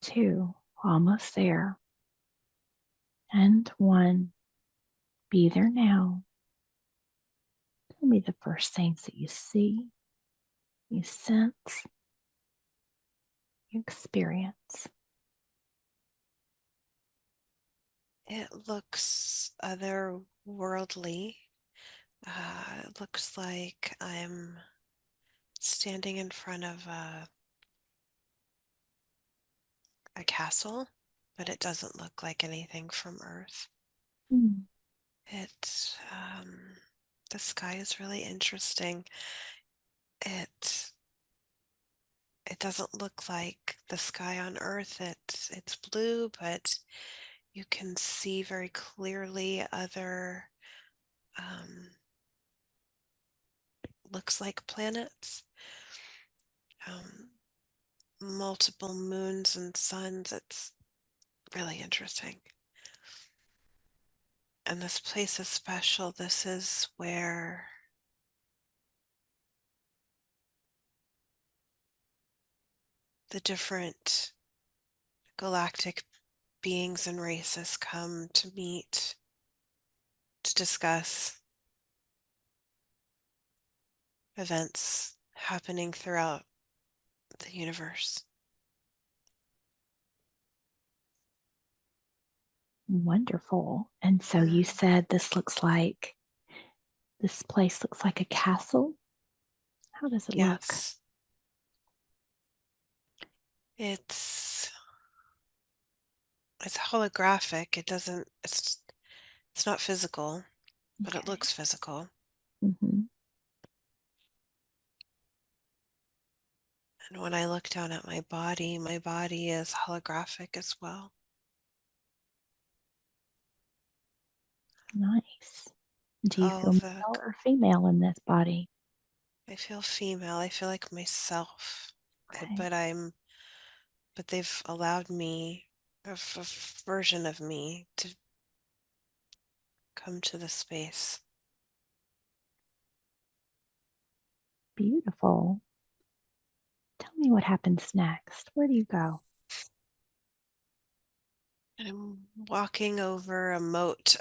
two, almost there. And one, be there now. Tell me the first things that you see, you sense, you experience. It looks otherworldly. It looks like I'm standing in front of a castle, but it doesn't look like anything from Earth. Hmm. It, the sky is really interesting. It it doesn't look like the sky on Earth. It's blue, but you can see very clearly other looks like planets. Um, Multiple moons and suns. It's really interesting. And this place is special. This is where the different galactic beings and races come to meet to discuss events happening throughout the universe. Wonderful. And so you Mm, said this place looks like a castle. How does it look? yes, it's it's holographic. It's not physical, but it Okay. looks physical. Hmm. And when I look down at my body is holographic as well. Nice. Do you All feel the male or female in this body? I feel female. I feel like myself. Uh, Okay. But I'm but they've allowed me a version of me to come to the space. Beautiful. Tell me what happens next. Where do you go? I'm walking over a moat.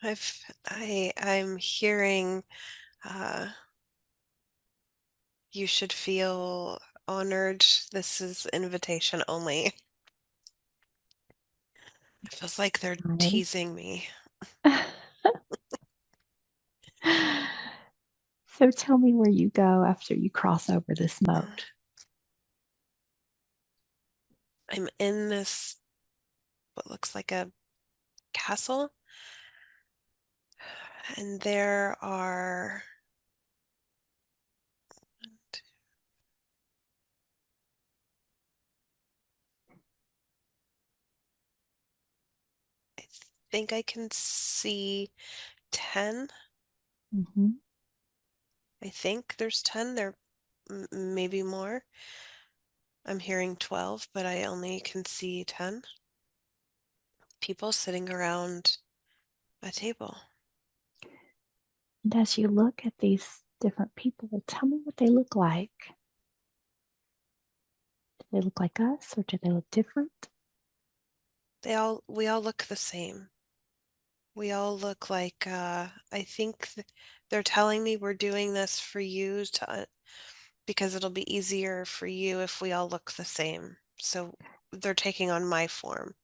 I'm hearing uh you should feel honored. This is invitation only. It feels like they're Nice. teasing me. So tell me where you go after you cross over this moat. I'm in this what looks like a castle, and there are I think I can see 10. Hmm. I think there's 10. There maybe more. I'm hearing 12, but I only can see 10 people sitting around a table. And as you look at these different people, tell me what they look like. Do they look like us or do they look different? We all look the same. We all look like I think they're telling me we're doing this for you because it'll be easier for you if we all look the same. So they're taking on my form.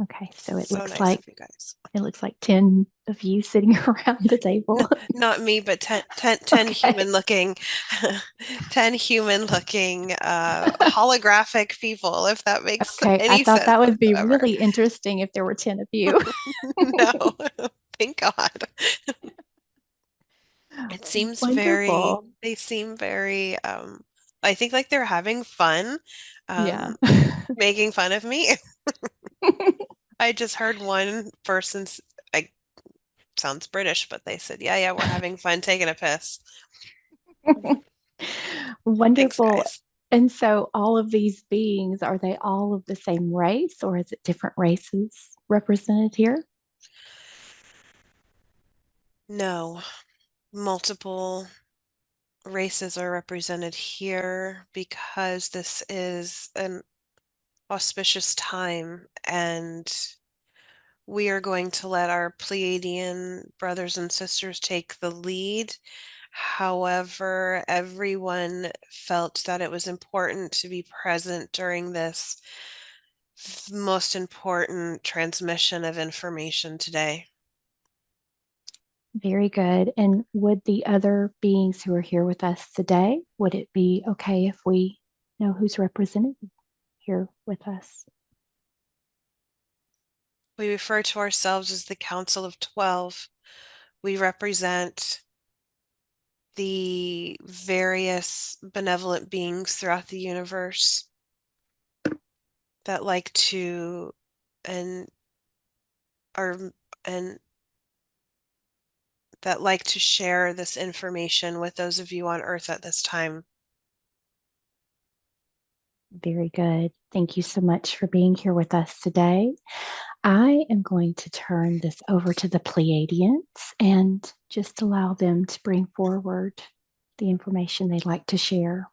Okay, so So nice of you guys. it looks like 10 of you sitting around the table. Not me, but 10 Okay. human looking, 10 human looking holographic people, if that makes Okay, I any thought sense that would be whatsoever. really interesting if there were 10 of you. No, thank God. It seems Wonderful. they seem very, I think like they're having fun, Yeah. um, making fun of me. I just heard one person, I sounds British, but they said, yeah, yeah, we're having fun taking a piss. Thanks, Wonderful. guys. And so all of these beings, are they all of the same race or is it different races represented here? No, multiple. races are represented here because this is an auspicious time, and we are going to let our Pleiadian brothers and sisters take the lead. However, everyone felt that it was important to be present during this most important transmission of information today. Very good. And would the other beings who are here with us today, would it be okay if we know who's represented here with us? We refer to ourselves as the Council of 12. We represent the various benevolent beings throughout the universe that like to and are and that like to share this information with those of you on Earth at this time. Very good. Thank you so much for being here with us today. I am going to turn this over to the Pleiadians and just allow them to bring forward the information they'd like to share.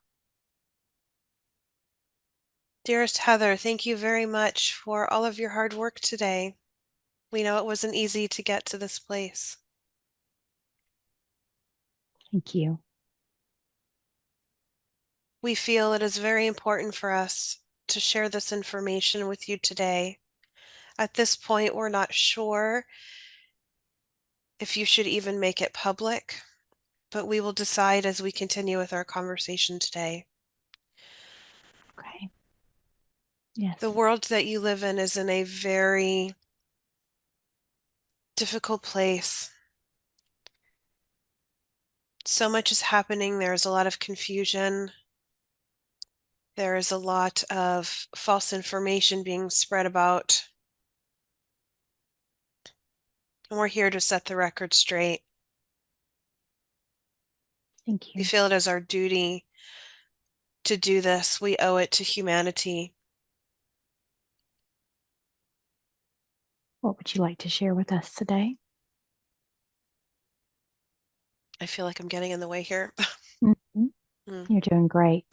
Dearest Heather, thank you very much for all of your hard work today. We know it wasn't easy to get to this place. Thank you. We feel it is very important for us to share this information with you today. At this point, we're not sure if you should even make it public, but we will decide as we continue with our conversation today. Okay. Yes. The world that you live in is in a very difficult place. So much is happening. There's a lot of confusion. There is a lot of false information being spread about. And we're here to set the record straight. Thank We you. feel it as our duty to do this. We owe it to humanity. What would you like to share with us today? I feel like I'm getting in the way here. Mhm. Mm. You're doing great.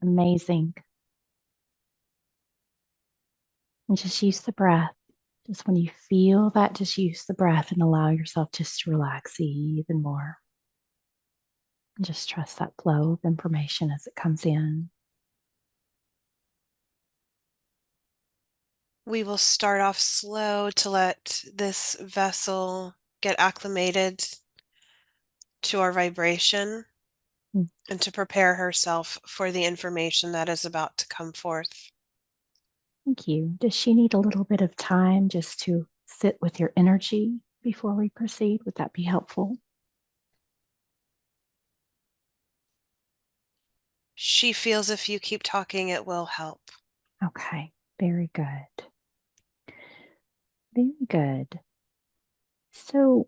Amazing. And just use the breath. Just when you feel that, just use the breath and allow yourself just to relax even more. And just trust that flow of information as it comes in. We will start off slow to let this vessel get acclimated to our vibration Mm. and to prepare herself for the information that is about to come forth. Thank you. Does she need a little bit of time just to sit with your energy before we proceed? Would that be helpful? She feels if you keep talking, it will help. Okay. Very good. Very good. So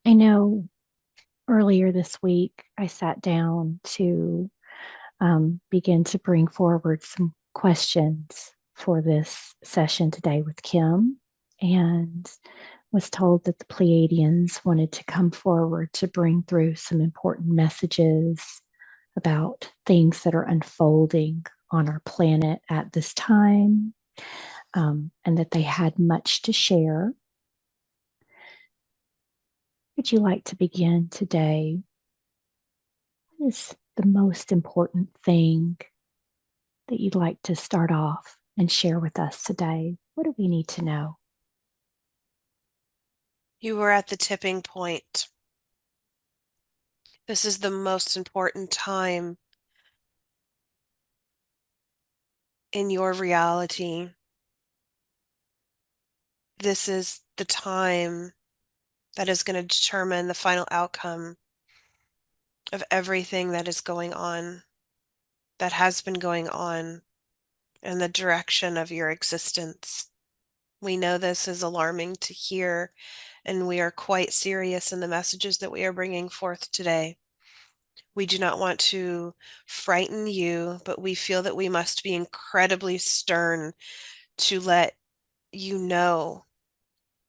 I know earlier this week I sat down to begin to bring forward some questions for this session today with Kim, and was told that the Pleiadians wanted to come forward to bring through some important messages about things that are unfolding on our planet at this time, and that they had much to share. Would you like to begin today? What is the most important thing that you'd like to start off and share with us today? What do we need to know? You are at the tipping point. This is the most important time in your reality. This is the time that is going to determine the final outcome of everything that is going on, that has been going on, and the direction of your existence. We know this is alarming to hear, and we are quite serious in the messages that we are bringing forth today. We do not want to frighten you, but we feel that we must be incredibly stern to let you know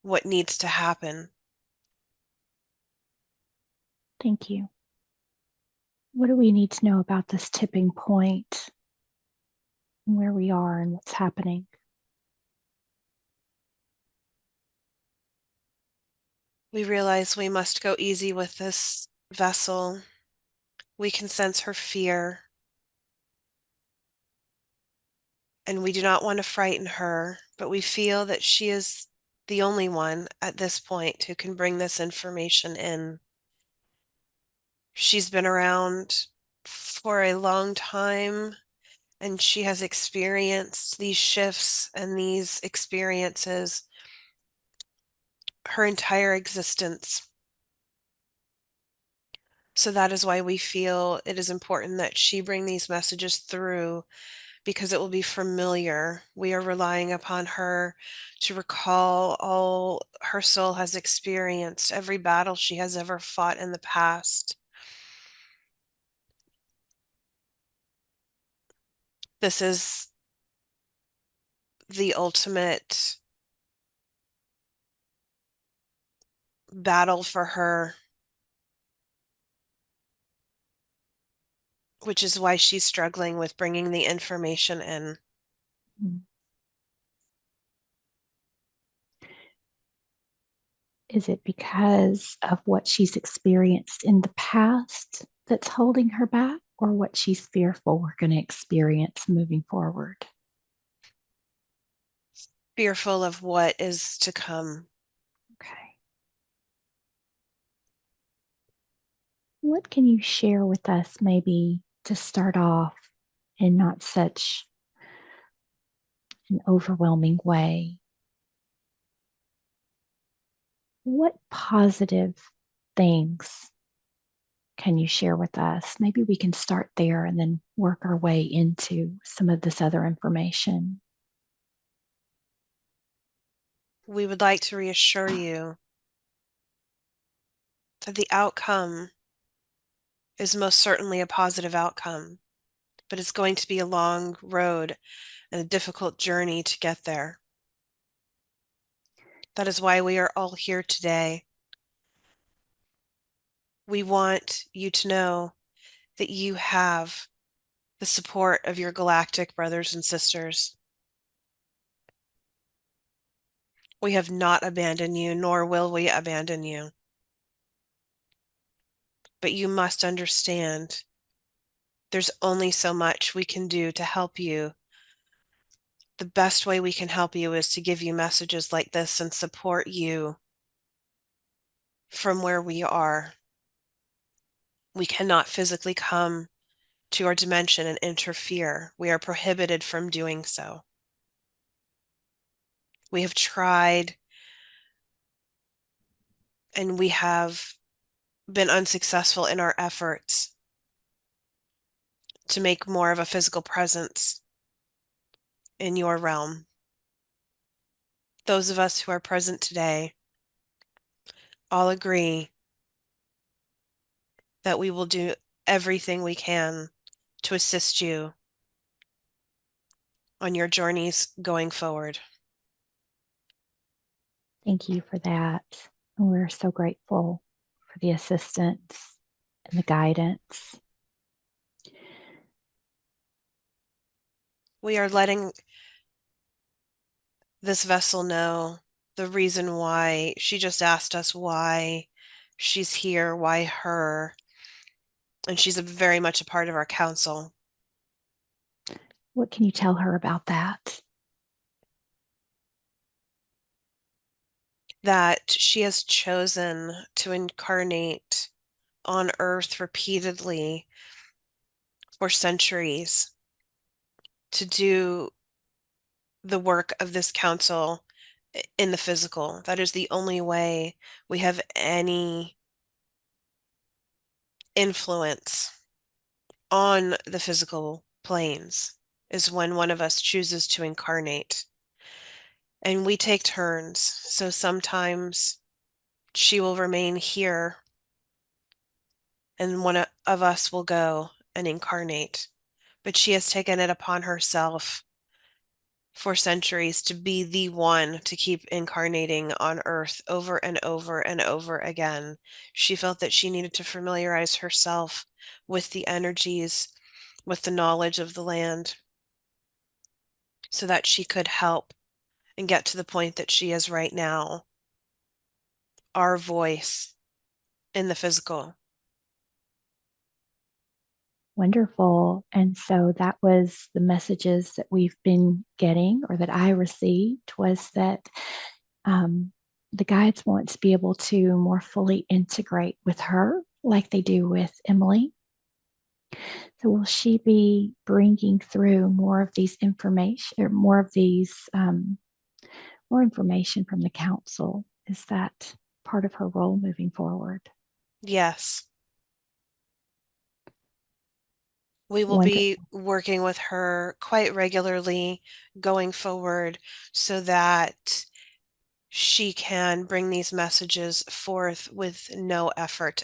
what needs to happen. Thank you. What do we need to know about this tipping point, where we are and what's happening? We realize we must go easy with this vessel. We can sense her fear, and we do not want to frighten her, but we feel that she is the only one at this point who can bring this information in. She's been around for a long time, and she has experienced these shifts and these experiences her entire existence. So that is why we feel it is important that she bring these messages through, because it will be familiar. We are relying upon her to recall all her soul has experienced, every battle she has ever fought in the past. This is the ultimate battle for her, which is why she's struggling with bringing the information in. Is it because of what she's experienced in the past that's holding her back, or what she's fearful we're going to experience moving forward? Fearful of what is to come. Okay. What can you share with us, maybe to start off in not such an overwhelming way? What positive things can you share with us? Maybe we can start there and then work our way into some of this other information. We would like to reassure you that the outcome is most certainly a positive outcome, but it's going to be a long road and a difficult journey to get there. That is why we are all here today. We want you to know that you have the support of your galactic brothers and sisters. We have not abandoned you, nor will we abandon you. But you must understand there's only so much we can do to help you. The best way we can help you is to give you messages like this and support you from where we are. We cannot physically come to our dimension and interfere. We are prohibited from doing so. We have tried and we have been unsuccessful in our efforts to make more of a physical presence in your realm. Those of us who are present today all agree that we will do everything we can to assist you on your journeys going forward. Thank you for that. And we're so grateful for the assistance and the guidance. We are letting this vessel know the reason why she just asked us why she's here, why her, and she's very much a part of our council. What can you tell her about that? That she has chosen to incarnate on Earth repeatedly for centuries to do the work of this council in the physical. That is the only way we have any influence on the physical planes, is when one of us chooses to incarnate. And we take turns. So sometimes she will remain here and one of us will go and incarnate. But she has taken it upon herself for centuries to be the one to keep incarnating on Earth over and over and over again. She felt that she needed to familiarize herself with the energies, with the knowledge of the land, so that she could help and get to the point that she is right now, our voice in the physical. Wonderful. And so that was the messages that we've been getting, or that I received, was that um, the guides want to be able to more fully integrate with her like they do with Emily. So will she be bringing through more of these information, or more information from the council? Is that part of her role moving forward? Yes, we will be Wonderful. working with her quite regularly going forward so that she can bring these messages forth with no effort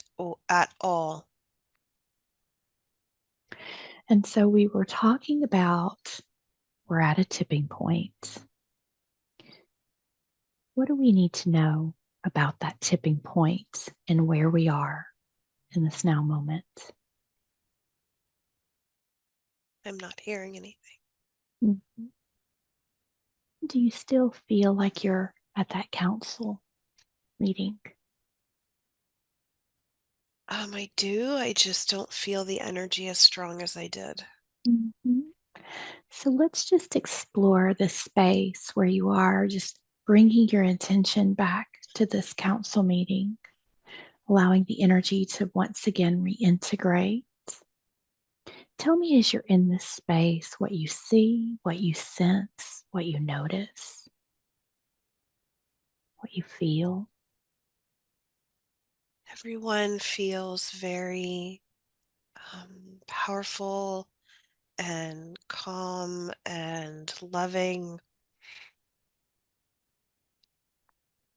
at all. And so we were talking about, we're at a tipping point. What do we need to know about that tipping point and where we are in this now moment? I'm not hearing anything. Mhm. Do you still feel like you're at that council meeting? I do. I just don't feel the energy as strong as I did. Mhm. So let's just explore this space where you are, just bringing your intention back to this council meeting, allowing the energy to once again reintegrate. Tell me, as you're in this space, what you see, what you sense, what you notice, what you feel. Everyone feels very powerful and calm and loving.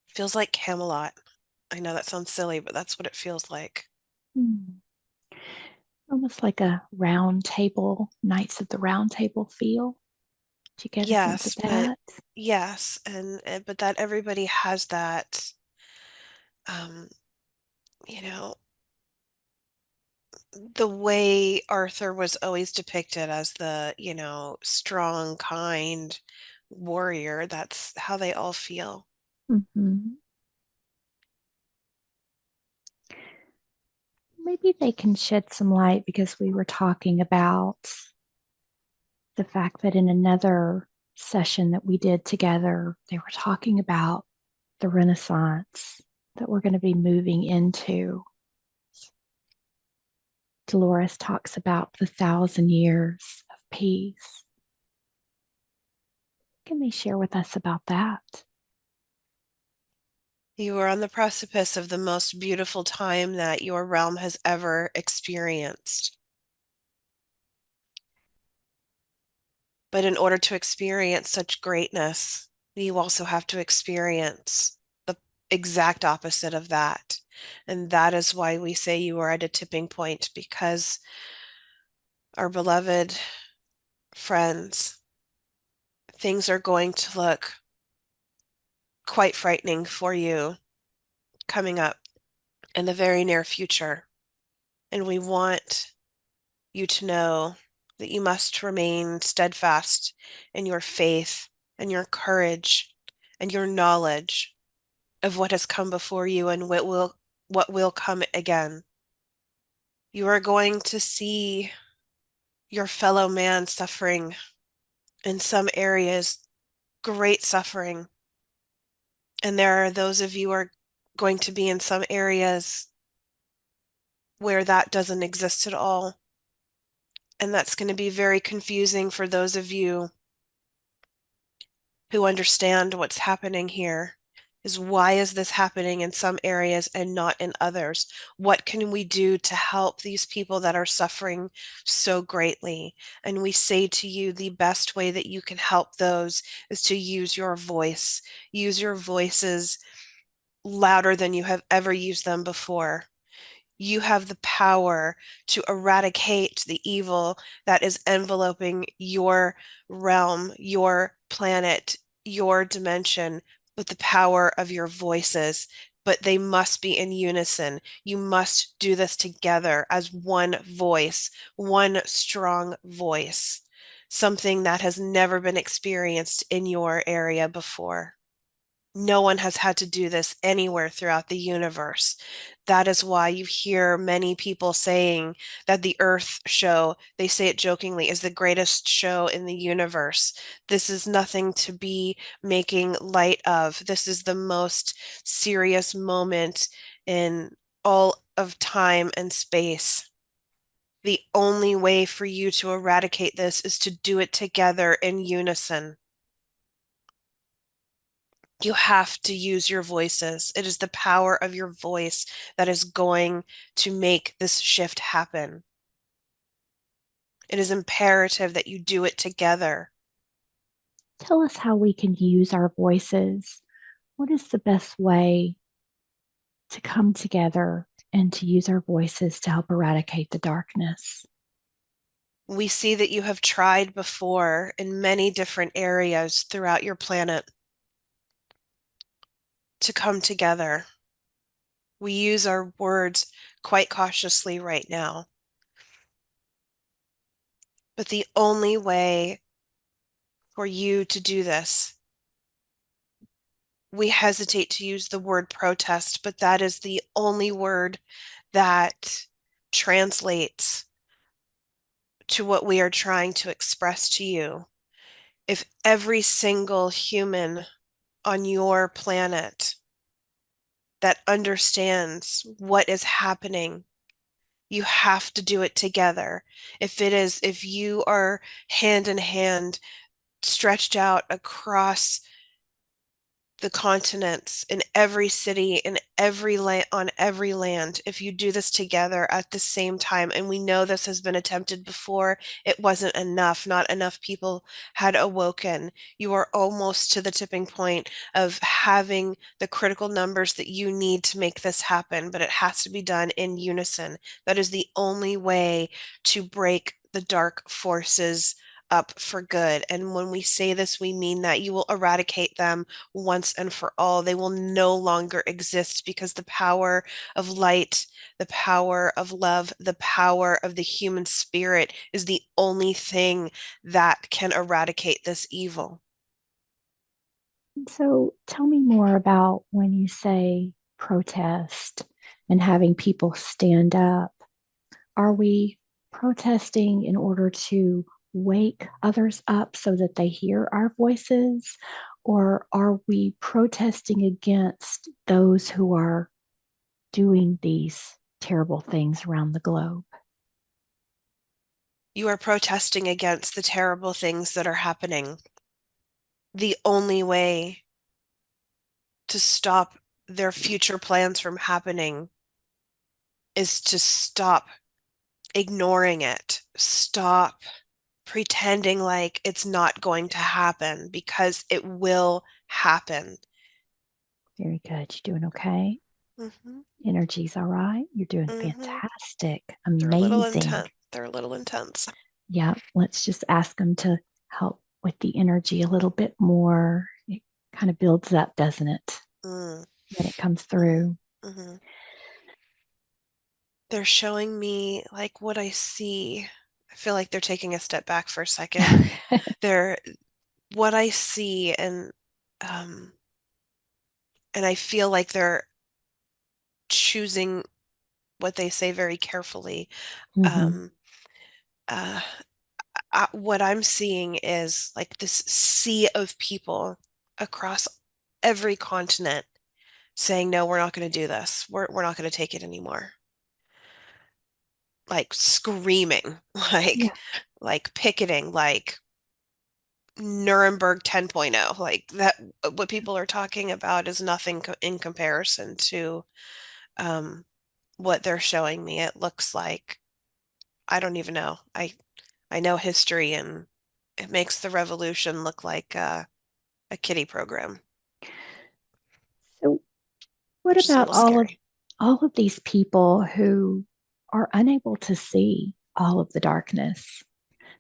Feels like Camelot. I know that sounds silly, but that's what it feels like. Hmm. Almost like a round table, Knights of the Round Table feel. Do you get a sense of Yes, but that? yes, but that everybody has that, um, you know, the way Arthur was always depicted as the, strong, kind warrior. That's how they all feel. Mhm. Maybe they can shed some light, because we were talking about the fact that in another session that we did together, they were talking about the Renaissance that we're going to be moving into. Dolores talks about the 1,000 years of peace. Can they share with us about that? You are on the precipice of the most beautiful time that your realm has ever experienced. But in order to experience such greatness, you also have to experience the exact opposite of that. And that is why we say you are at a tipping point, because our beloved friends, things are going to look quite frightening for you coming up in the very near future. And we want you to know that you must remain steadfast in your faith and your courage and your knowledge of what has come before you and what will come again. You are going to see your fellow man suffering in some areas, great suffering. And there are those of you who are going to be in some areas where that doesn't exist at all. And that's going to be very confusing for those of you who understand what's happening here. Is why is this happening in some areas and not in others? What can we do to help these people that are suffering so greatly? And we say to you, the best way that you can help those is to use your voice. Use your voices louder than you have ever used them before. You have the power to eradicate the evil that is enveloping your realm, your planet, your dimension with the power of your voices. But they must be in unison. You must do this together as one voice, one strong voice, something that has never been experienced in your area before. No one has had to do this anywhere throughout the universe. That is why you hear many people saying that the Earth show, they say it jokingly, is the greatest show in the universe. This is nothing to be making light of. This is the most serious moment in all of time and space. The only way for you to eradicate this is to do it together in unison. You have to use your voices. It is the power of your voice that is going to make this shift happen. It is imperative that you do it together. Tell us how we can use our voices. What is the best way to come together and to use our voices to help eradicate the darkness? We see that you have tried before in many different areas throughout your planet to come together. We use our words quite cautiously right now. But the only way for you to do this, we hesitate to use the word protest, but that is the only word that translates to what we are trying to express to you. If every single human on your planet that understands what is happening, you have to do it together. If you are hand in hand, stretched out across the continents, in every city, in every land, on every land, if you do this together at the same time, and we know this has been attempted before, it wasn't enough. Not enough people had awoken. You are almost to the tipping point of having the critical numbers that you need to make this happen, but it has to be done in unison. That is the only way to break the dark forces up for good. And when we say this, we mean that you will eradicate them once and for all. They will no longer exist because the power of light, the power of love, the power of the human spirit is the only thing that can eradicate this evil. So tell me more about when you say protest and having people stand up. Are we protesting in order to wake others up so that they hear our voices? Or are we protesting against those who are doing these terrible things around the globe? You are protesting against the terrible things that are happening. The only way to stop their future plans from happening is to stop ignoring it. Stop pretending like it's not going to happen because it will happen. Very good. You're doing okay. Hmm. Energy's all right. You're doing Hmm. fantastic. They're a little Amazing. intense. They're a little intense. Yeah, let's just ask them to help with the energy a little bit more. It kind of builds up, doesn't it, Mm, when it comes hmm. through? Hmm. They're showing me like what I see. I feel like they're taking a step back for a second. They're what I see, um and I feel like they're choosing what they say very carefully. Hmm. Um, uh, what I'm seeing is like this sea of people across every continent saying, no, we're not going to do this. We're not going to take it anymore. Like screaming, Yeah, like picketing, like Nuremberg 10.0. Like that, what people are talking about is nothing in comparison to um, what they're showing me. It looks like, I don't even know. I know history and it makes the revolution look like a kiddie program, so what which is a about little all of scary. all of these people who are unable to see all of the darkness.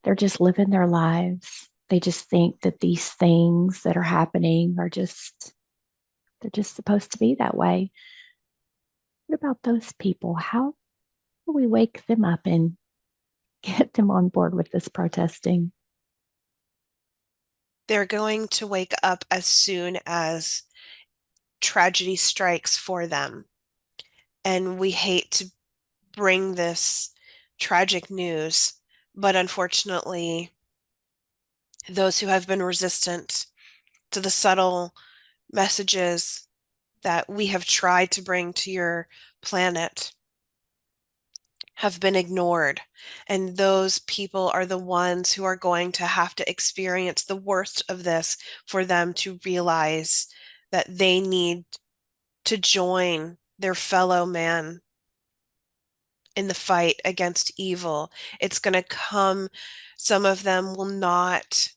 They're just living their lives. They just think that these things that are happening are just, they're just supposed to be that way. What about those people? How do we wake them up and get them on board with this protesting? They're going to wake up as soon as tragedy strikes for them. And we hate to bring this tragic news, but unfortunately, those who have been resistant to the subtle messages that we have tried to bring to your planet have been ignored. And those people are the ones who are going to have to experience the worst of this for them to realize that they need to join their fellow man in the fight against evil. It's going to come, some of them will not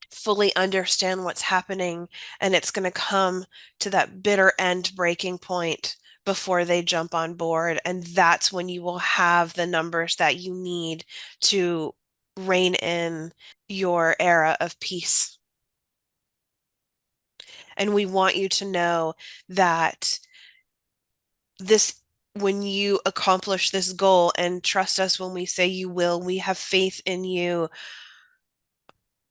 fully understand what's happening, and it's going to come to that bitter end breaking point before they jump on board. And that's when you will have the numbers that you need to rein in your era of peace. And we want you to know that this when you accomplish this goal, and trust us when we say you will, we have faith in you,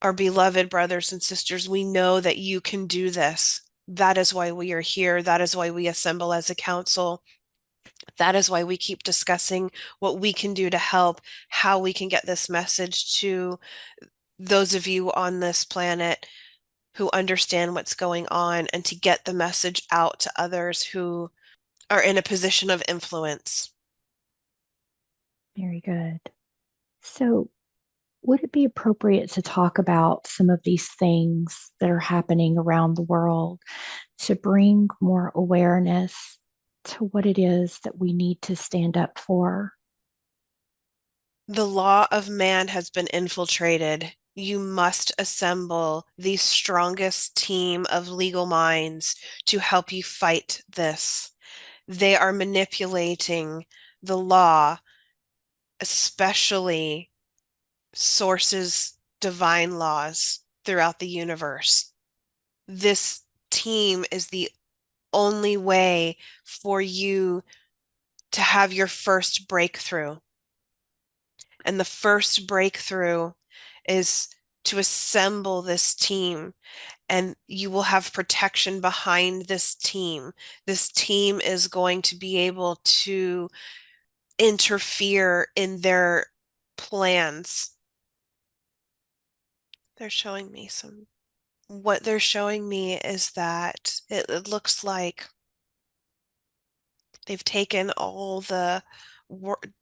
our beloved brothers and sisters. We know that you can do this. That is why we are here. That is why we assemble as a council. That is why we keep discussing what we can do to help, how we can get this message to those of you on this planet who understand what's going on, and to get the message out to others who are in a position of influence. Very good. So, would it be appropriate to talk about some of these things that are happening around the world to bring more awareness to what it is that we need to stand up for? The law of man has been infiltrated. You must assemble the strongest team of legal minds to help you fight this. They are manipulating the law, especially sources, divine laws throughout the universe. This team is the only way for you to have your first breakthrough. And the first breakthrough is to assemble this team, and you will have protection behind this team. This team is going to be able to interfere in their plans. They're showing me some. What they're showing me is that it looks like they've taken all the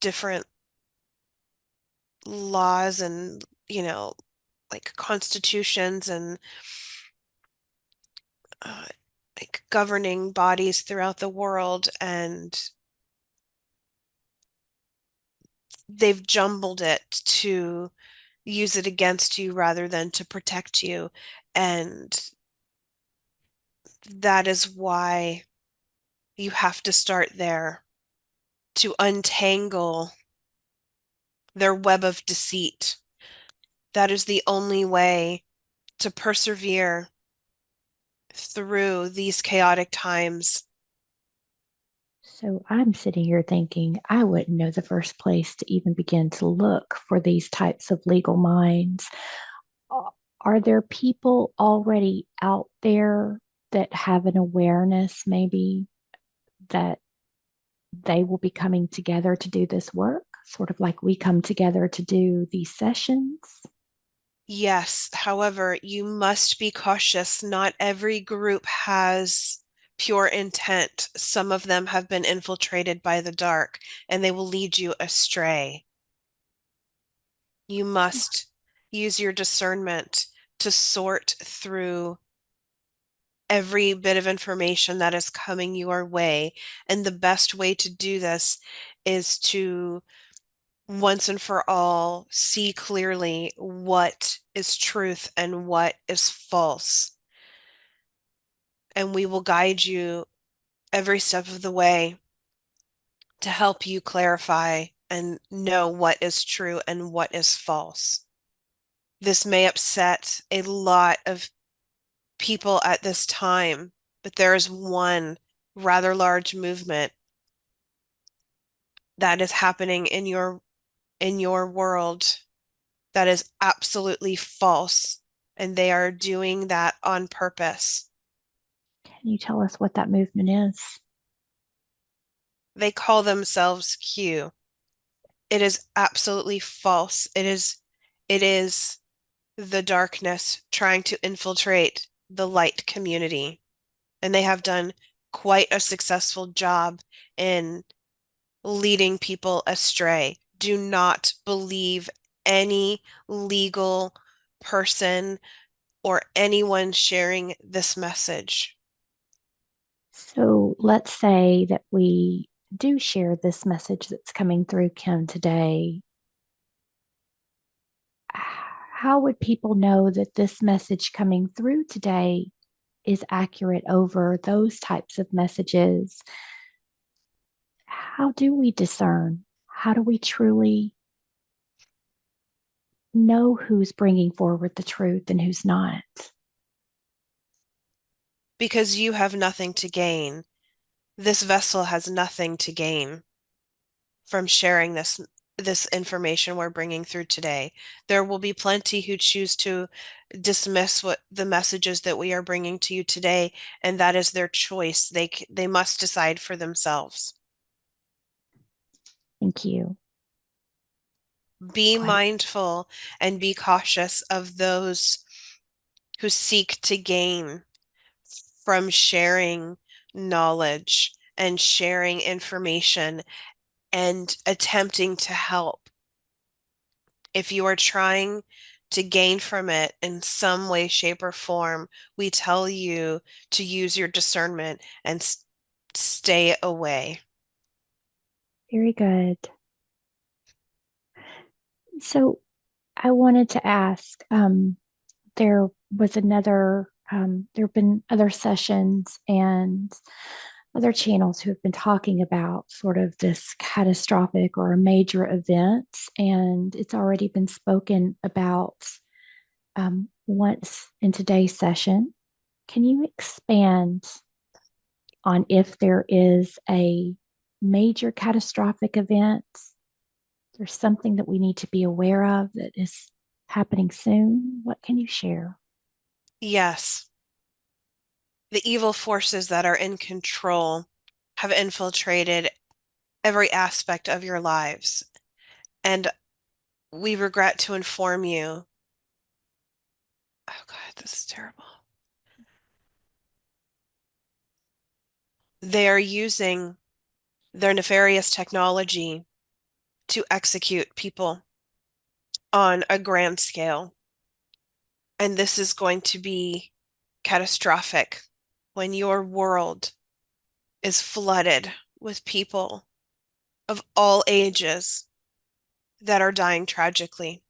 different laws and, like constitutions and uh, like governing bodies throughout the world, and they've jumbled it to use it against you rather than to protect you. And that is why you have to start there, to untangle their web of deceit. That is the only way to persevere through these chaotic times. So I'm sitting here thinking I wouldn't know the first place to even begin to look for these types of legal minds. Uh, Are there people already out there that have an awareness, maybe, that they will be coming together to do this work, sort of like we come together to do these sessions? Yes, however, you must be cautious. Not every group has pure intent. Some of them have been infiltrated by the dark, and they will lead you astray. You must use your discernment to sort through every bit of information that is coming your way. And the best way to do this is to once and for all see clearly what is truth and what is false. And we will guide you every step of the way to help you clarify and know what is true and what is false. This may upset a lot of people at this time, but there is one rather large movement that is happening in your world that is absolutely false, and they are doing that on purpose. Can you tell us what that movement is? They call themselves Q. It is absolutely false. It is the darkness trying to infiltrate the light community, and they have done quite a successful job in leading people astray. Do not believe any legal person or anyone sharing this message. So let's say that we do share this message that's coming through Kim today. How would people know that this message coming through today is accurate over those types of messages? How do we discern? How do we truly know who's bringing forward the truth and who's not? Because you have nothing to gain. This vessel has nothing to gain from sharing this information we're bringing through today. There will be plenty who choose to dismiss what the messages that we are bringing to you today, and that is their choice. They must decide for themselves. Thank you. Be Quite. mindful and be cautious of those who seek to gain from sharing knowledge and sharing information and attempting to help. If you are trying to gain from it in some way, shape, or form, we tell you to use your discernment and stay away. Very good. So I wanted to ask, there was there have been other sessions and other channels who have been talking about sort of this catastrophic or a major event, and it's already been spoken about once in today's session. Can you expand on if there is a major catastrophic event? There's something that we need to be aware of that is happening soon. What can you share? Yes, the evil forces that are in control have infiltrated every aspect of your lives. And we regret to inform you. Oh God, this is terrible. They are using their nefarious technology to execute people on a grand scale. And this is going to be catastrophic when your world is flooded with people of all ages that are dying tragically.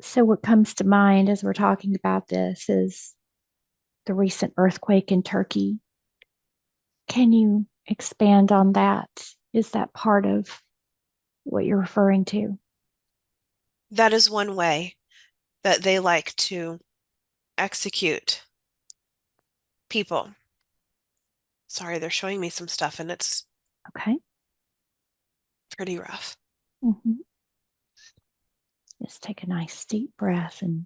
So, what comes to mind as we're talking about this is the recent earthquake in Turkey. Can you expand on that? Is that part of what you're referring to? That is one way that they like to execute people. Sorry, they're showing me some stuff and it's Okay. pretty rough. Mm-hmm. Just take a nice deep breath and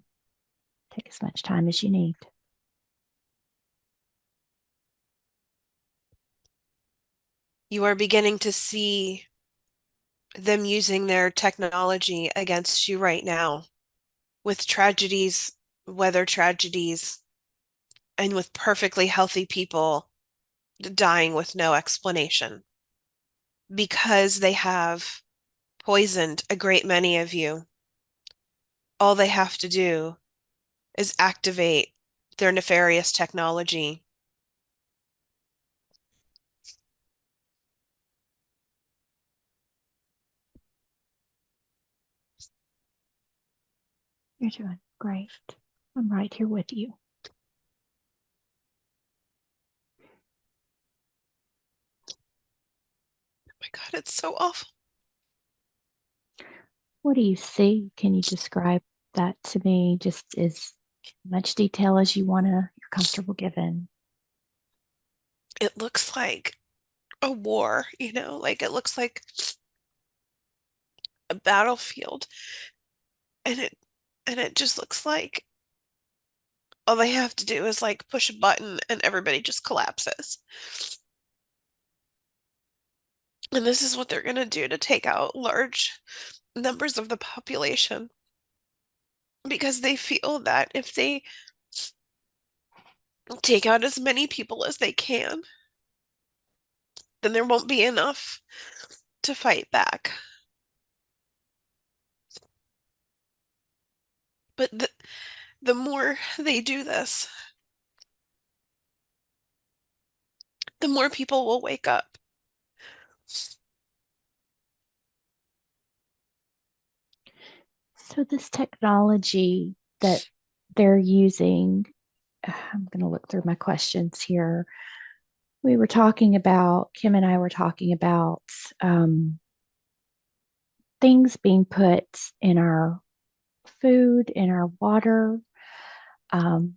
take as much time as you need. You are beginning to see them using their technology against you right now with tragedies, weather tragedies, and with perfectly healthy people dying with no explanation because they have poisoned a great many of you. All they have to do is activate their nefarious technology. You're doing great. I'm right here with you. God, it's so awful. What do you see? Can you describe that to me just as much detail as you're comfortable giving? It looks like a war, like it looks like a battlefield. And it just looks like all they have to do is like push a button and everybody just collapses. And this is what they're going to do to take out large numbers of the population because they feel that if they take out as many people as they can, then there won't be enough to fight back. But the more they do this, the more people will wake up. So, this technology that they're using, I'm going to look through my questions here. Kim and I were talking about things being put in our food, in our water. Um,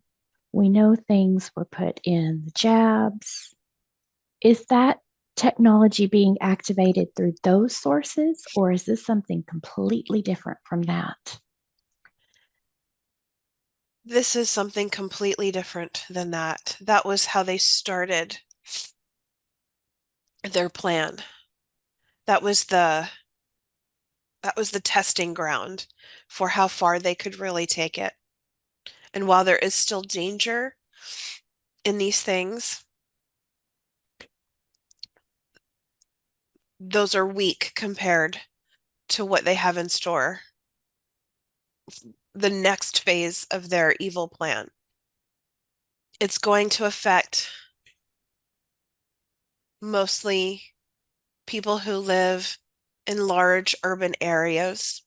we know things were put in the jabs. Is that technology being activated through those sources, or is this something completely different from that? This is something completely different than that. That was how they started their plan. That was the that was the testing ground for how far they could really take it. And while there is still danger in these things, those are weak compared to what they have in store, the next phase of their evil plan. It's going to affect mostly people who live in large urban areas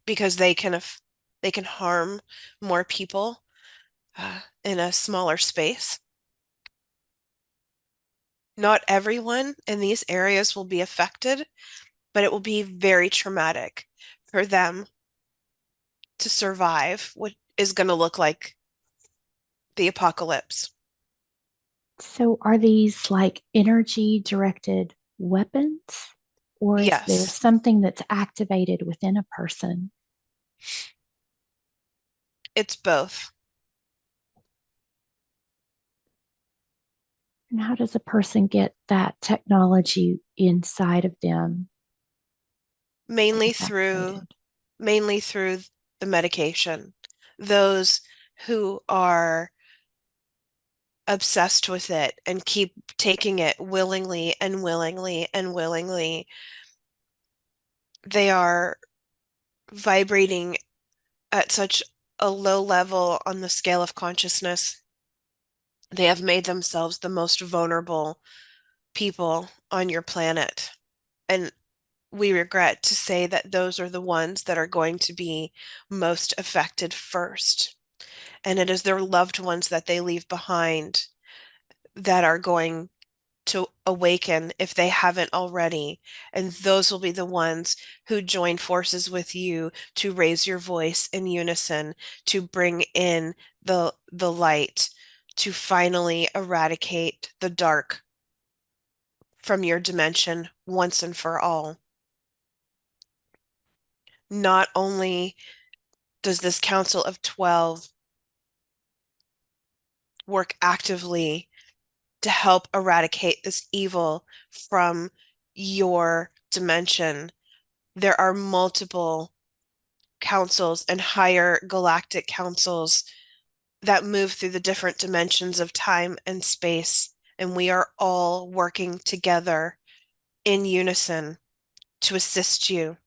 because they can harm more people in a smaller space. Not everyone in these areas will be affected, but it will be very traumatic for them to survive what is going to look like the apocalypse. So, are these like energy directed weapons, or is there Yes, something that's activated within a person? it's both, And how does a person get that technology inside of them that mainly is through activated? mainly through the medication. Those who are obsessed with it and keep taking it willingly and willingly and willingly, they are vibrating at such a low level on the scale of consciousness. They have made themselves the most vulnerable people on your planet. And we regret to say that those are the ones that are going to be most affected first. And it is their loved ones that they leave behind that are going to awaken if they haven't already. And those will be the ones who join forces with you to raise your voice in unison, to bring in the light, to finally eradicate the dark from your dimension once and for all. Not only does this Council of 12 work actively to help eradicate this evil from your dimension, there are multiple councils and higher galactic councils that move through the different dimensions of time and space. And we are all working together in unison to assist you.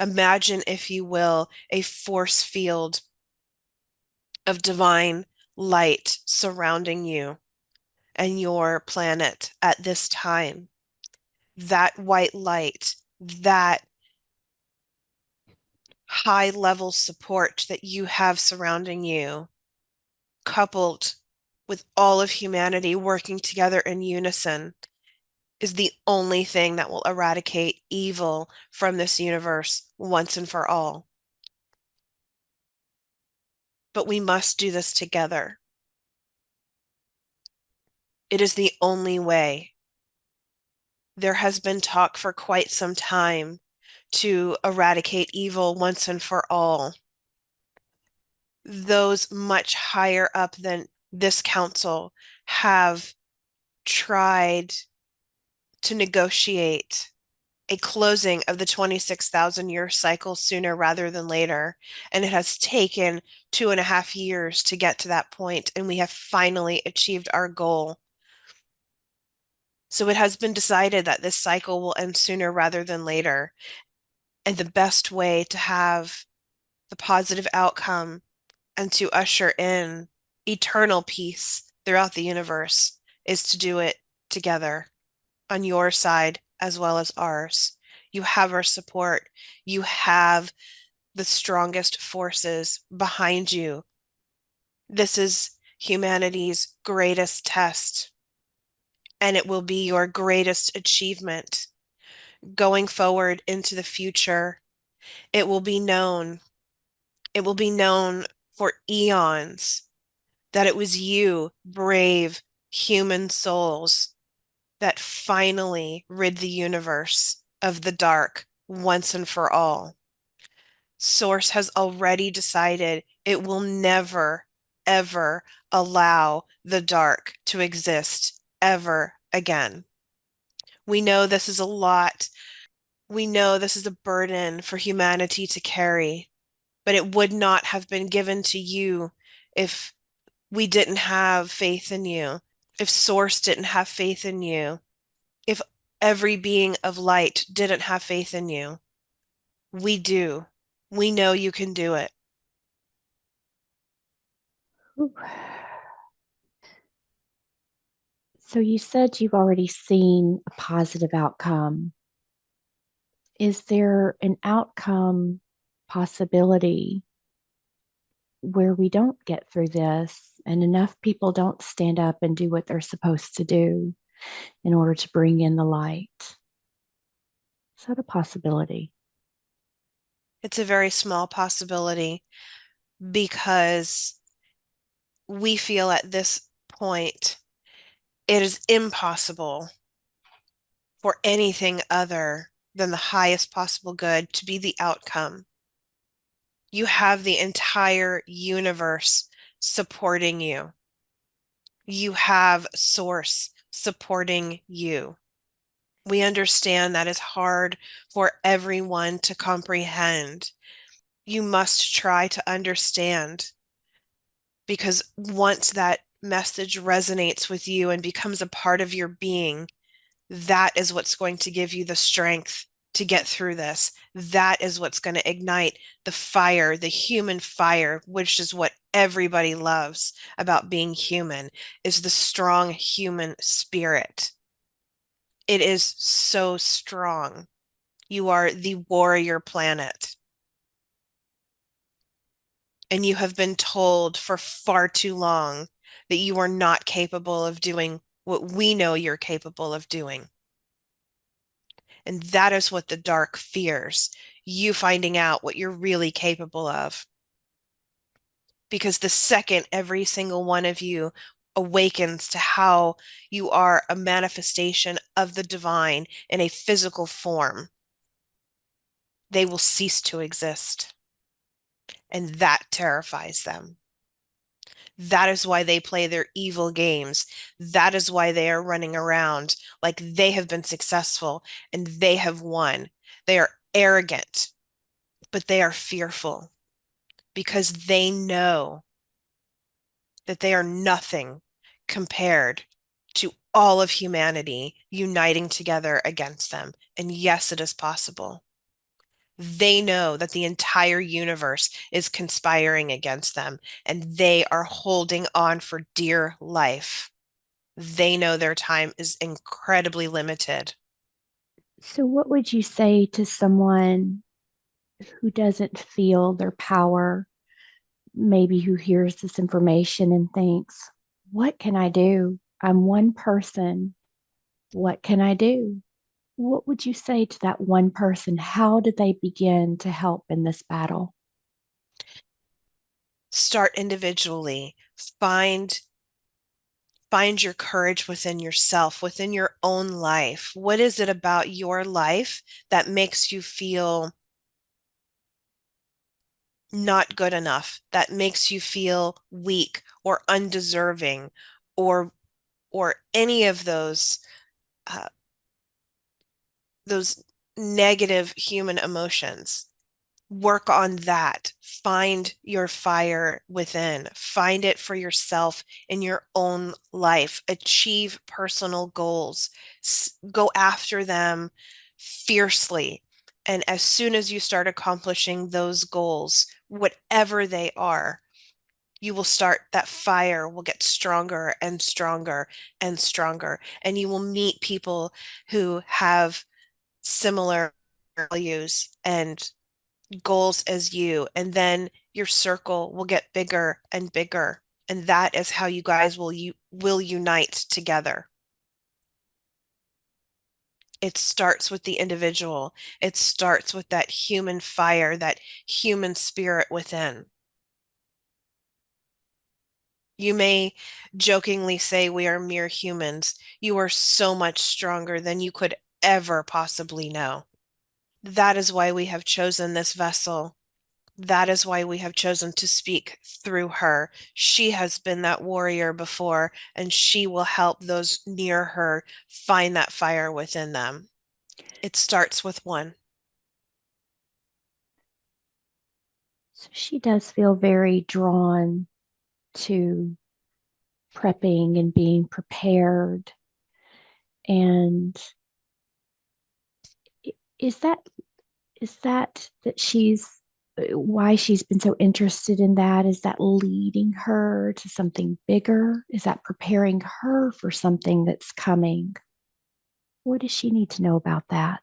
Imagine, if you will, a force field of divine light surrounding you and your planet at this time. That white light, that high level support that you have surrounding you, coupled with all of humanity working together in unison, is the only thing that will eradicate evil from this universe once and for all. But we must do this together. It is the only way. There has been talk for quite some time to eradicate evil once and for all. Those much higher up than this council have tried to negotiate a closing of the 26,000-year cycle sooner rather than later. And it has taken 2.5 years to get to that point, and we have finally achieved our goal. So it has been decided that this cycle will end sooner rather than later. And the best way to have the positive outcome and to usher in eternal peace throughout the universe is to do it together on your side as well as ours. You have our support. You have the strongest forces behind you. This is humanity's greatest test, and it will be your greatest achievement going forward into the future. It will be known. It will be known for eons that it was you, brave human souls, that finally rid the universe of the dark once and for all. Source has already decided it will never, ever allow the dark to exist ever again. We know this is a lot. We know this is a burden for humanity to carry, but it would not have been given to you if we didn't have faith in you, if Source didn't have faith in you, if every being of light didn't have faith in you. We do. We know you can do it. Ooh. So you said you've already seen a positive outcome. Is there an outcome possibility where we don't get through this and enough people don't stand up and do what they're supposed to do in order to bring in the light? Is that a possibility? It's a very small possibility because we feel at this point it is impossible for anything other than the highest possible good to be the outcome. You have the entire universe supporting you. You have Source supporting you. We understand that is hard for everyone to comprehend. You must try to understand, because once that message resonates with you and becomes a part of your being, that is what's going to give you the strength to get through this. That is what's going to ignite the fire, the human fire, which is what everybody loves about being human, is the strong human spirit. It is so strong. You are the warrior planet. And you have been told for far too long that you are not capable of doing what we know you're capable of doing. And that is what the dark fears, you finding out what you're really capable of. Because the second every single one of you awakens to how you are a manifestation of the divine in a physical form, they will cease to exist. And that terrifies them. That is why they play their evil games. That is why they are running around like they have been successful and they have won. They are arrogant, but they are fearful because they know that they are nothing compared to all of humanity uniting together against them. And yes, it is possible. They know that the entire universe is conspiring against them, and they are holding on for dear life. They know their time is incredibly limited. So, what would you say to someone who doesn't feel their power, maybe who hears this information and thinks, what can I do? I'm one person. What can I do? What would you say to that one person? How did they begin to help in this battle? Start individually. Find your courage within yourself, within your own life. What is it about your life that makes you feel not good enough, that makes you feel weak or undeserving or any of uh, those negative human emotions? Work on that. Find your fire within. Find it for yourself in your own life. Achieve personal goals. Go after them fiercely. And as soon as you start accomplishing those goals, whatever they are, you will start, that fire will get stronger and stronger and stronger. And you will meet people who have similar values and goals as you, and then your circle will get bigger and bigger. And that is how you guys will unite together. It starts with the individual. It starts with that human fire, that human spirit within. You may jokingly say we are mere humans. You are so much stronger than you could ever possibly know. That is why we have chosen this vessel. That is why we have chosen to speak through her. She has been that warrior before, and she will help those near her find that fire within them. It starts with one. So she does feel very drawn to prepping and being prepared. And is that that she's why she's been so interested in that? Is that leading her to something bigger? Is that preparing her for something that's coming? What does she need to know about that?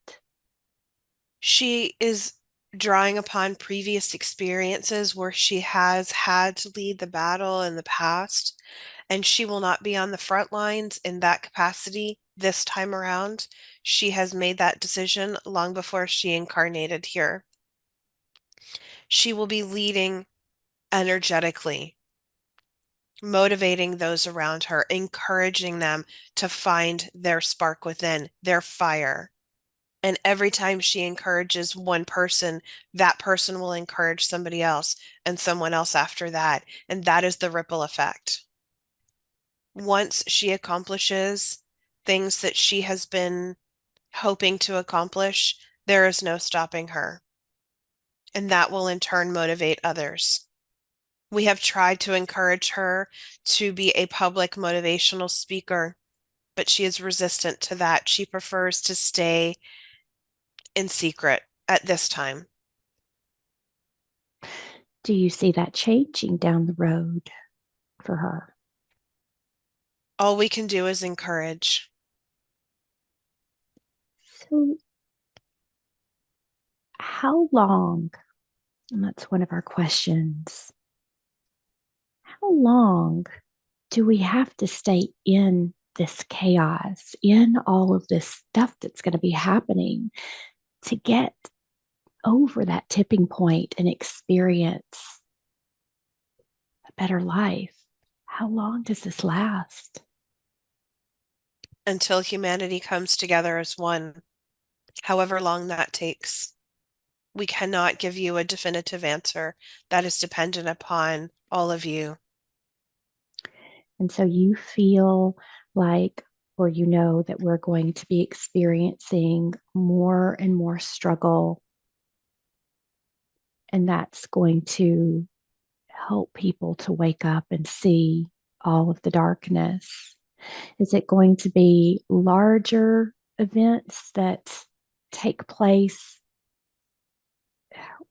She is drawing upon previous experiences where she has had to lead the battle in the past, and she will not be on the front lines in that capacity this time around. She has made that decision long before she incarnated here. She will be leading energetically, motivating those around her, encouraging them to find their spark within, their fire. And every time she encourages one person, that person will encourage somebody else and someone else after that. And that is the ripple effect. Once she accomplishes things that she has been hoping to accomplish, there is no stopping her. And that will in turn motivate others. We have tried to encourage her to be a public motivational speaker, but she is resistant to that. She prefers to stay in secret at this time. Do you see that changing down the road for her? All we can do is encourage. So, how long, and that's one of our questions, how long do we have to stay in this chaos, in all of this stuff that's going to be happening to get over that tipping point and experience a better life? How long does this last? Until humanity comes together as one, however long that takes. We cannot give you a definitive answer. That is dependent upon all of you. And so you feel like, or you know, that we're going to be experiencing more and more struggle, and that's going to help people to wake up and see all of the darkness. Is it going to be larger events that take place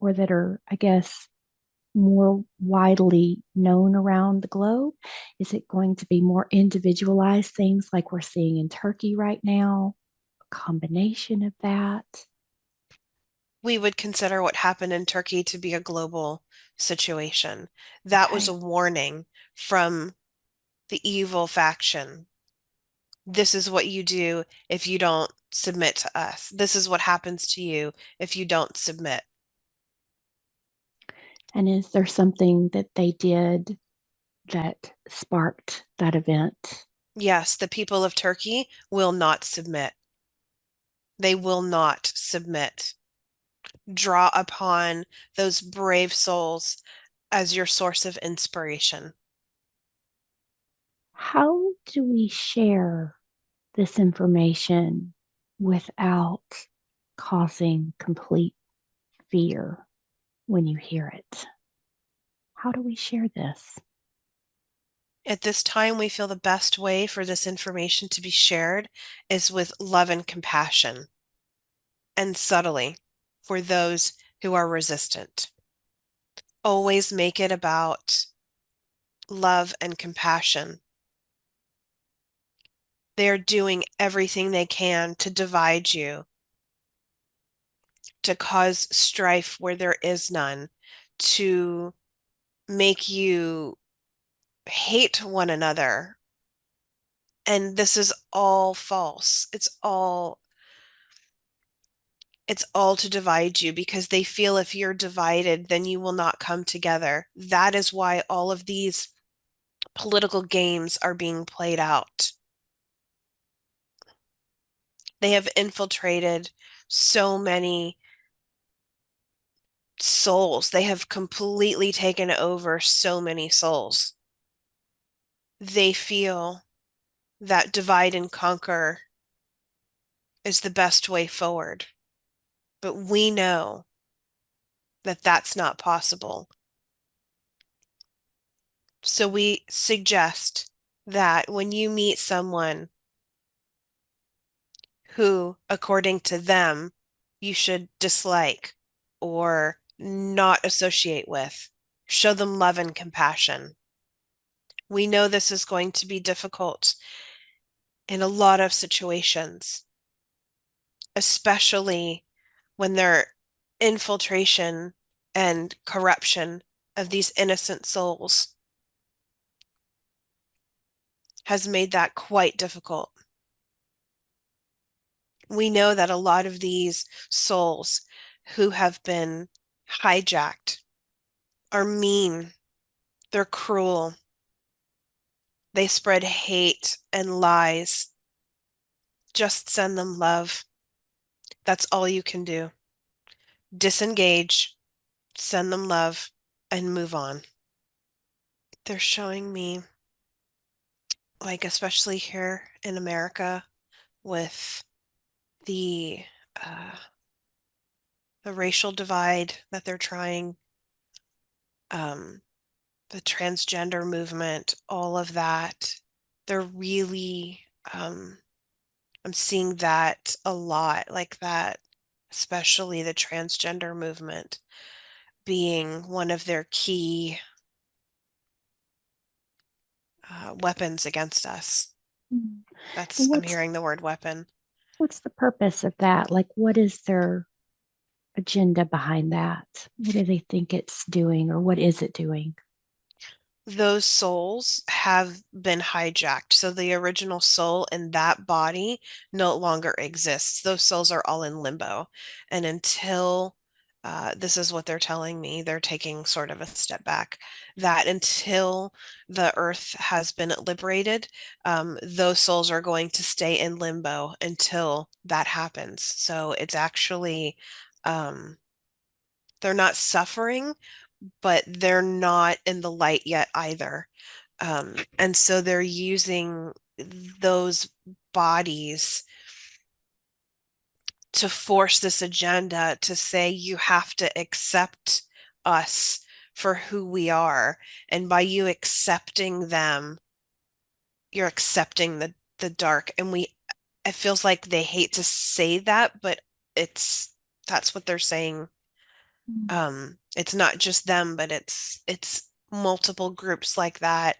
or that are, I guess, more widely known around the globe? Is it going to be more individualized things like we're seeing in Turkey right now? A combination of that? We would consider what happened in Turkey to be a global situation. That was a Okay. warning from the evil faction. This is what you do if you don't submit to us. This is what happens to you if you don't submit. And is there something that they did that sparked that event? Yes, the people of Turkey will not submit. They will not submit. Draw upon those brave souls as your source of inspiration. How do we share this information without causing complete fear when you hear it? How do we share this? At this time, we feel the best way for this information to be shared is with love and compassion, and subtly for those who are resistant. Always make it about love and compassion. They are doing everything they can to divide you, to cause strife where there is none, to make you hate one another. And this is all false. It's all to divide you because they feel if you're divided, then you will not come together. That is why all of these political games are being played out. They have infiltrated so many souls. They have completely taken over so many souls. They feel that divide and conquer is the best way forward. But we know that that's not possible. So we suggest that when you meet someone who, according to them, you should dislike or not associate with, show them love and compassion. We know this is going to be difficult in a lot of situations, especially when their infiltration and corruption of these innocent souls has made that quite difficult. We know that a lot of these souls who have been hijacked are mean, they're cruel, they spread hate and lies. Just send them love. That's all you can do. Disengage, send them love, and move on. They're showing me, like, especially here in America, with the uh, the racial divide that they're trying, um, the transgender movement, all of that. They're really, um, I'm seeing that a lot, like that, especially the transgender movement being one of their key weapons against us. Mm. That's, And I'm what's hearing the word weapon. what's the purpose of that? Like, what is their agenda behind that? What do they think it's doing, or what is it doing? Those souls have been hijacked. So the original soul in that body no longer exists. Those souls are all in limbo. And until this is what they're telling me, they're taking sort of a step back, that until the earth has been liberated, those souls are going to stay in limbo until that happens. So it's actually, um, they're not suffering, but they're not in the light yet either. And so they're using those bodies to force this agenda to say you have to accept us for who we are. And by you accepting them, you're accepting the dark. And it feels like they hate to say that, but it's that's what they're saying. Mm. It's not just them, but it's multiple groups like that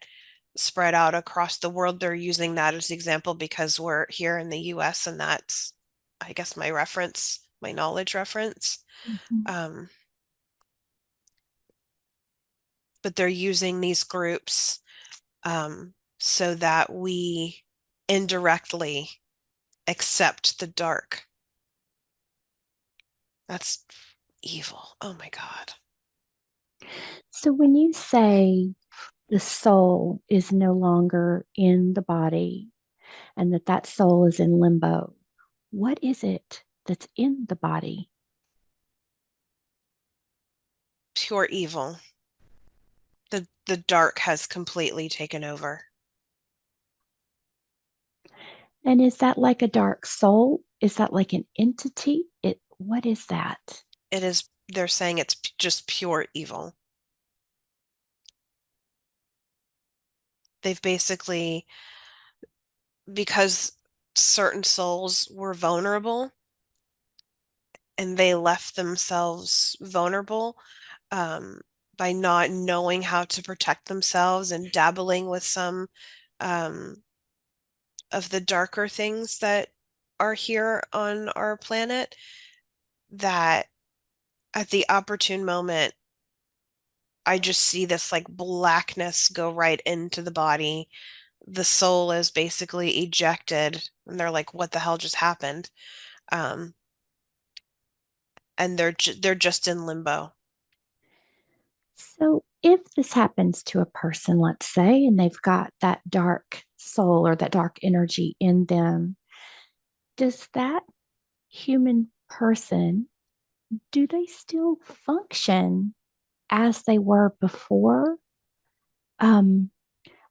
spread out across the world. They're using that as example because we're here in the US and that's, I guess, my reference, my knowledge reference. Mhm. Um, but they're using these groups so that we indirectly accept the dark. That's evil. Oh my God. So when you say the soul is no longer in the body and that that soul is in limbo, what is it that's in the body? Pure evil. The dark has completely taken over. And is that like a dark soul? Is that like an entity? What is that? It is, they're saying it's just pure evil. They've basically, because certain souls were vulnerable and they left themselves vulnerable, um, by not knowing how to protect themselves and dabbling with some um, of the darker things that are here on our planet, that at the opportune moment, I just see this like blackness go right into the body. The soul is basically ejected, and they're like, "What the hell just happened?" Um, and they're just in limbo. So, if this happens to a person, let's say, and they've got that dark soul or that dark energy in them, does that human person, do they still function as they were before? Um,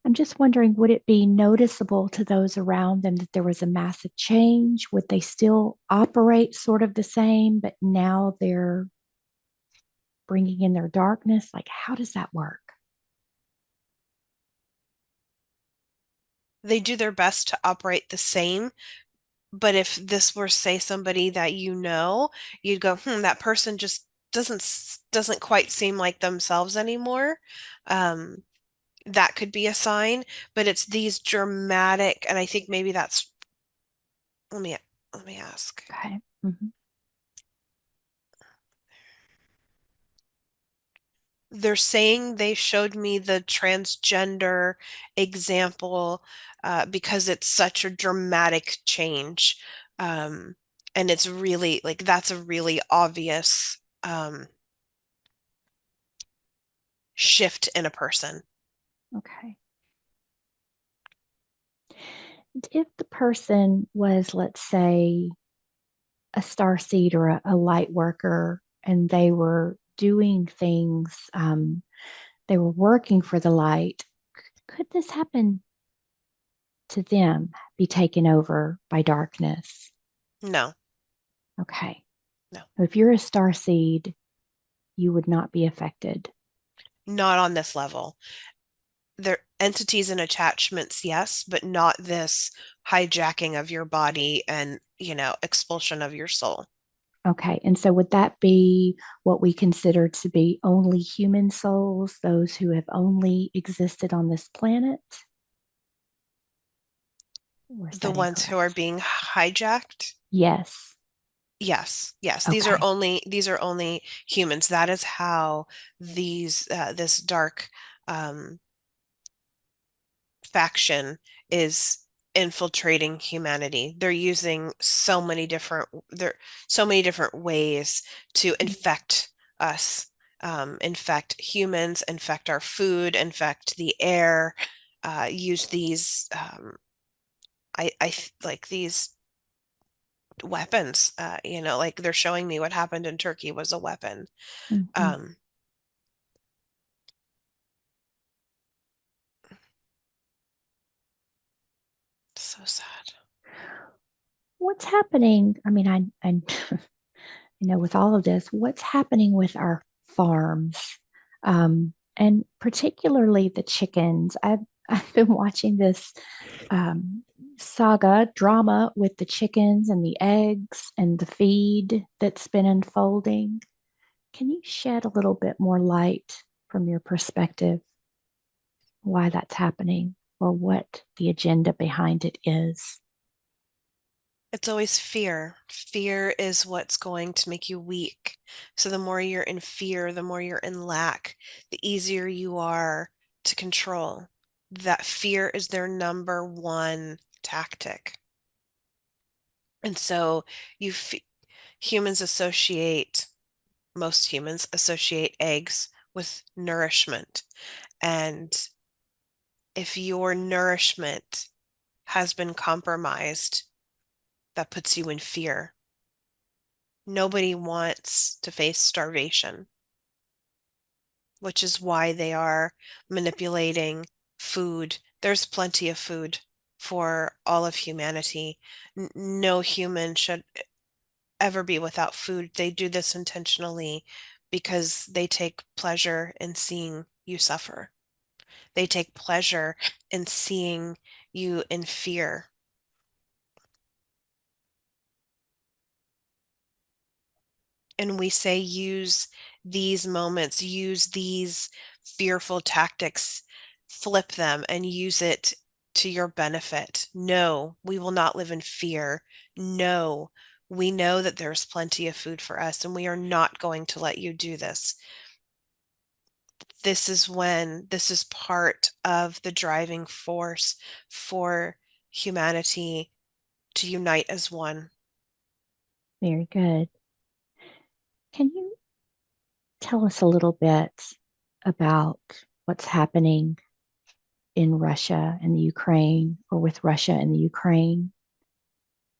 I'm just wondering, would it be noticeable to those around them that there was a massive change? Would they still operate sort of the same, but now they're bringing in their darkness? Like, how does that work? They do their best to operate the same, but if this were, say, somebody that you know, you'd go, that person just doesn't quite seem like themselves anymore. Um, that could be a sign, but it's these dramatic, and I think maybe that's, let me let me ask. Okay. Mhm. They're saying they showed me the transgender example because it's such a dramatic change. Um, and it's really like that's a really obvious shift in a person. Okay. And if the person was, let's say, a star seed or a light worker, and they were doing things, they were working for the light, could this happen to them, be taken over by darkness? No, Okay. no, If you're a star seed, you would not be affected. not on this level. They're entities and attachments, yes, but not this hijacking of your body and, expulsion of your soul. Okay. And so would that be what we consider to be only human souls, those who have only existed on this planet? Or is The that ones who are incorrect? being hijacked. Yes. Yes, yes. Okay. These are only humans. That is how these this dark um, faction is infiltrating humanity. They're using so many different ways to infect us, infect humans, infect our food, infect the air. Use these like these weapons. Like they're showing me what happened in Turkey was a weapon. Mhm. Um, so sad. What's happening? I mean, I with all of this, what's happening with our farms, and particularly the chickens? I've been watching this saga drama with the chickens and the eggs and the feed that's been unfolding. Can you shed a little bit more light from your perspective why that's happening or what the agenda behind it is? It's always fear. Fear is what's going to make you weak. So the more you're in fear, the more you're in lack, the easier you are to control. That fear is their number one. tactic. And so you f humans associate, most humans associate eggs with nourishment. And if your nourishment has been compromised, that puts you in fear. Nobody wants to face starvation, which is why they are manipulating food. There's plenty of food for all of humanity. No human should ever be without food. They do this intentionally because they take pleasure in seeing you suffer. They take pleasure in seeing you in fear. And we say use these moments, use these fearful tactics, flip them and use it to your benefit. No, we will not live in fear. No, we know that there's plenty of food for us, and we are not going to let you do this. This is part of the driving force for humanity to unite as one. Very good. Can you tell us a little bit about what's happening in Russia and the Ukraine, or with Russia and the Ukraine?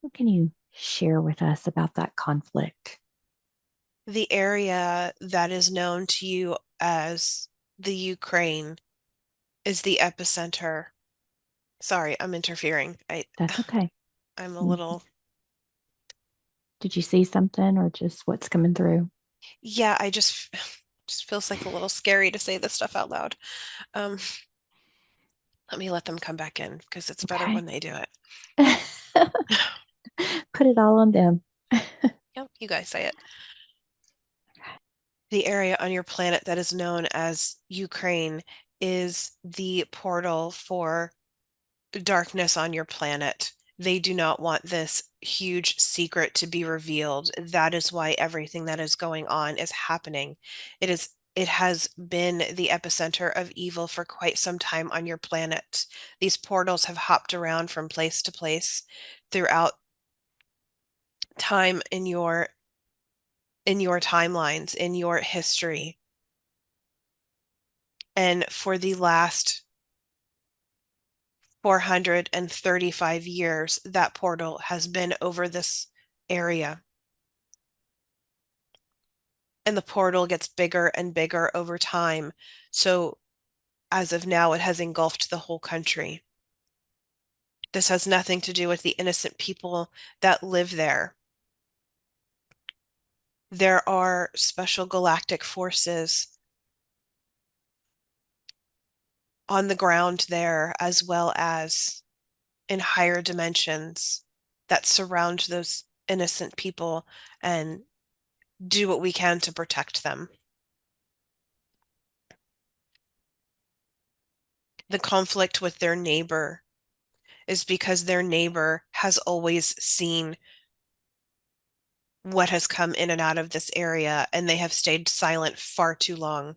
What can you share with us about that conflict? The area that is known to you as the Ukraine is the epicenter. Sorry, I'm interfering. That's okay. I'm a Mm. little, Did you see something or just what's coming through? yeah, I just feels like a little scary to say this stuff out loud. Um, Let me let them come back in because it's better Okay. when they do it. Put it all on them. Yep, you guys say it. The area on your planet that is known as Ukraine is the portal for darkness on your planet. They do not want this huge secret to be revealed. That is why everything that is going on is happening. It has been the epicenter of evil for quite some time on your planet. These portals have hopped around from place to place throughout time in your timelines, in your history. And for the last 435 years, that portal has been over this area. And the portal gets bigger and bigger over time. So as of now, it has engulfed the whole country. This has nothing to do with the innocent people that live there. There are special galactic forces on the ground there, as well as in higher dimensions that surround those innocent people and do what we can to protect them. The conflict with their neighbor is because their neighbor has always seen what has come in and out of this area, and they have stayed silent far too long.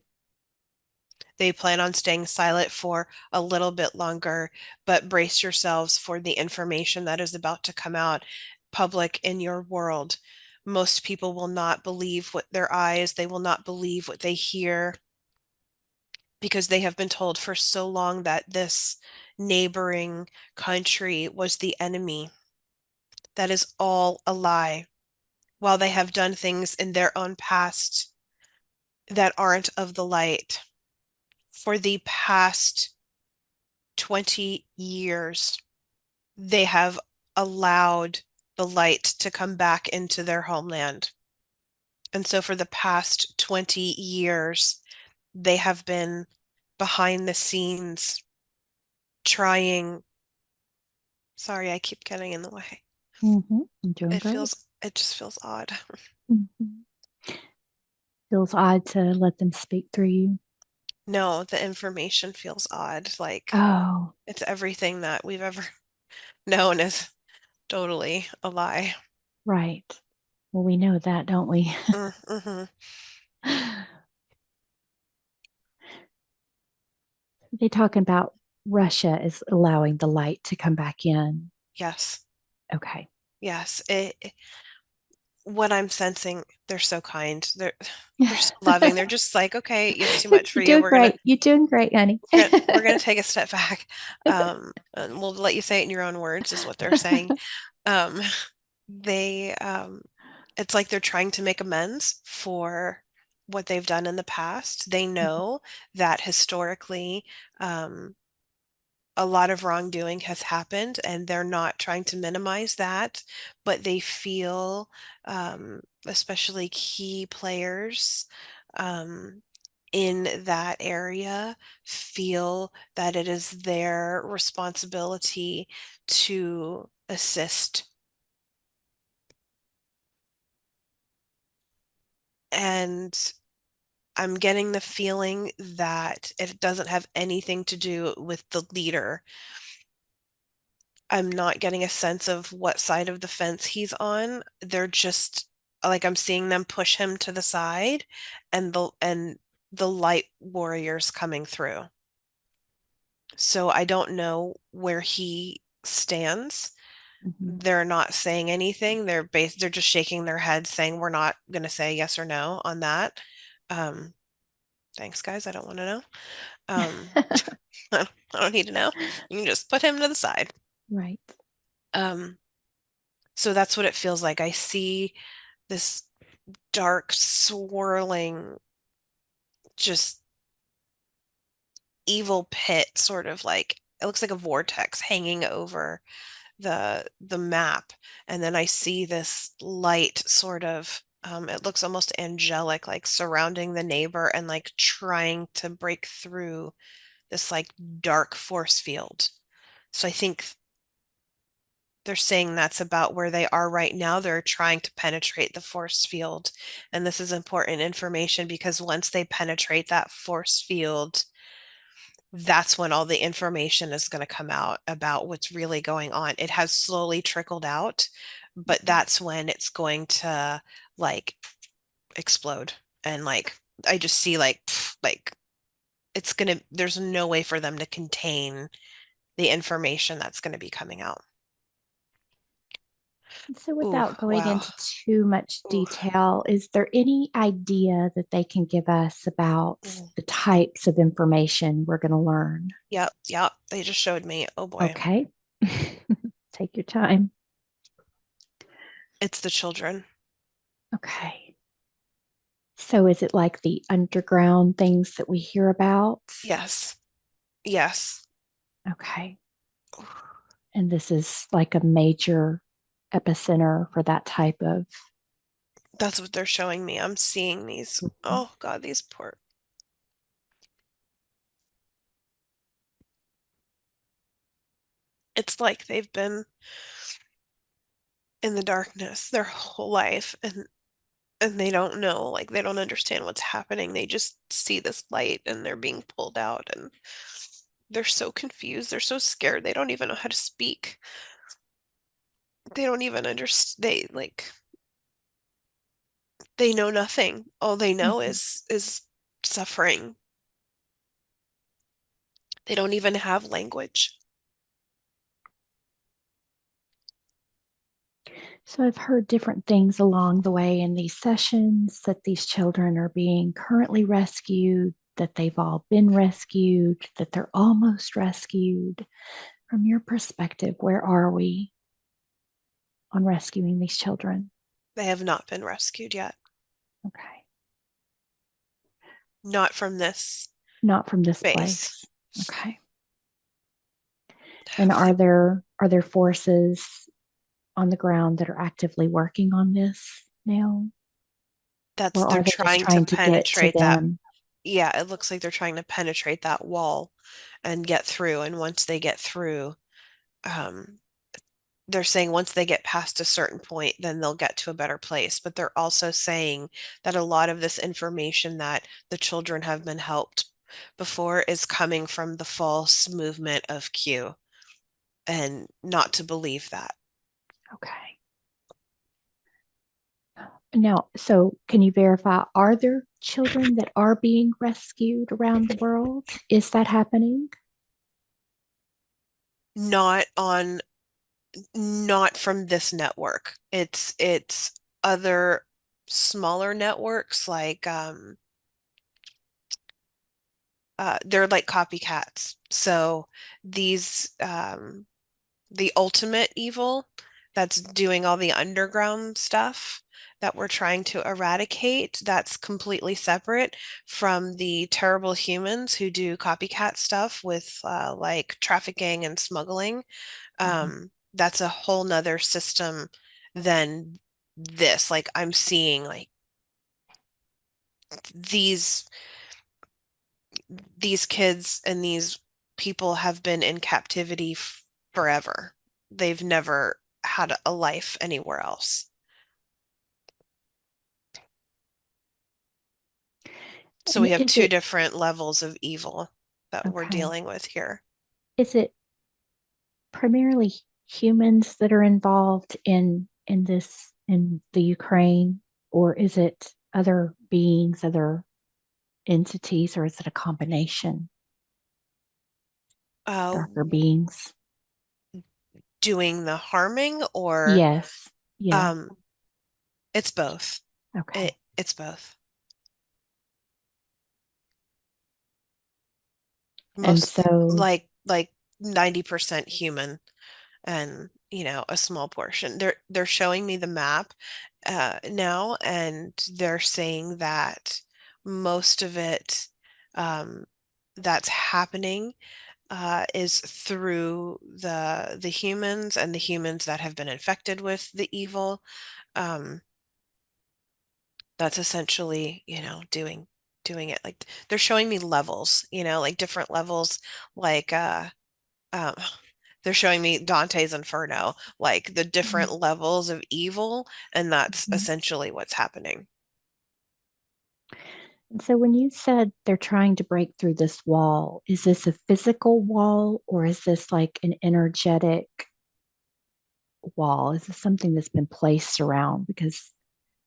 They plan on staying silent for a little bit longer, but brace yourselves for the information that is about to come out public in your world. Most people will not believe what their eyes, they will not believe what they hear because they have been told for so long that this neighboring country was the enemy. That is all a lie. While they have done things in their own past that aren't of the light, for the past 20 years, they have allowed the light to come back into their homeland. And so for the past 20 years, they have been behind the scenes trying. Sorry, I keep getting in the way. I'm doing great. It just feels odd. Mhm. Feels odd to let them speak through you. No, the information feels odd. Like Oh, it's everything that we've ever known is totally a lie. right. Well, we know that, don't we? Mm-hmm. They talking about Russia is allowing the light to come back in. Yes. Okay. Yes. What I'm sensing, they're so kind. They're so You're loving. They're just like, okay, it's too much for you. doing great. You're doing great, honey. We're gonna take a step back. And we'll let you say it in your own words, is what they're saying. Um, they it's like they're trying to make amends for what they've done in the past. They know that historically, um, a lot of wrongdoing has happened, and they're not trying to minimize that, but they feel, especially key players, um, in that area, feel that it is their responsibility to assist. And I'm getting the feeling that it doesn't have anything to do with the leader. I'm not getting a sense of what side of the fence he's on. They're just like I'm seeing them push him to the side and the light warriors coming through. So I don't know where he stands. Mhm. They're not saying anything. They're just shaking their heads saying we're not going to say yes or no on that. Um thanks guys, I don't want to know. I don't need to know. You can just put him to the side. Right. Um So that's what it feels like. I see this dark, swirling, just evil pit, sort of like it looks like a vortex hanging over the map. And then I see this light sort of it looks almost angelic, like surrounding the neighbor and like trying to break through this like dark force field. So I think they're saying that's about where they are right now. They're trying to penetrate the force field. And this is important information because once they penetrate that force field, that's when all the information is going to come out about what's really going on. It has slowly trickled out, but that's when it's going to like explode. And like, I just see like, like it's going to, there's no way for them to contain the information that's going to be coming out. So, Ooh, without going wow. into too much Ooh, detail, is there any idea that they can give us about ooh. the types of information we're going to learn? Yep, yep. They just showed me. Oh boy. Okay. Take your time. It's the children. Okay. So, is it like the underground things that we hear about? Yes. Yes. Okay. And this is like a major epicenter for that type of. That's what they're showing me. I'm seeing these. Oh God, these poor. It's like they've been in the darkness their whole life and they don't know, like they don't understand what's happening. They just see this light and they're being pulled out and they're so confused. They're so scared. They don't even know how to speak. They don't even understand. They know nothing. All they know Mhm. is suffering. They don't even have language. So I've heard different things along the way in these sessions that these children are being currently rescued, that they've all been rescued, that they're almost rescued. From your perspective, where are we on rescuing these children? They have not been rescued yet. Okay. Not from this Not from this base. place. Okay. And are there forces on the ground that are actively working on this now? That's Or they're are they just trying to trying to get to penetrate that. them? Yeah, it looks like they're trying to penetrate that wall and get through. And once they get through, um, they're saying once they get past a certain point, then they'll get to a better place. But they're also saying that a lot of this information that the children have been helped before is coming from the false movement of Q and not to believe that. Okay. Now, so can you verify, are there children that are being rescued around the world? Is that happening? Not on not from this network. It's other smaller networks like they're like copycats. So these the ultimate evil that's doing all the underground stuff that we're trying to eradicate, that's completely separate from the terrible humans who do copycat stuff with like trafficking and smuggling. Mhm. That's a whole nother system than this. Like I'm seeing like these these kids and these people have been in captivity forever. They've never had a life anywhere else. So And we have is two it different levels of evil that we're okay? dealing with here. Is it primarily humans that are involved in this in the Ukraine, or is it other beings, other entities, or is it a combination? Uh, Darker beings? Doing the harming or Yes. Yeah. um, it's both. Okay. It's both. And Most so, like 90% human and a small portion. They're showing me the map now, and they're saying that most of it that's happening is through the humans and the humans that have been infected with the evil. Um, that's essentially, doing it. Like they're showing me levels, like different levels, like um, they're showing me Dante's Inferno, like the different levels of evil, and that's mhm. essentially what's happening. And so when you said they're trying to break through this wall, is this a physical wall or is this like an energetic wall? Is this something that's been placed around? Because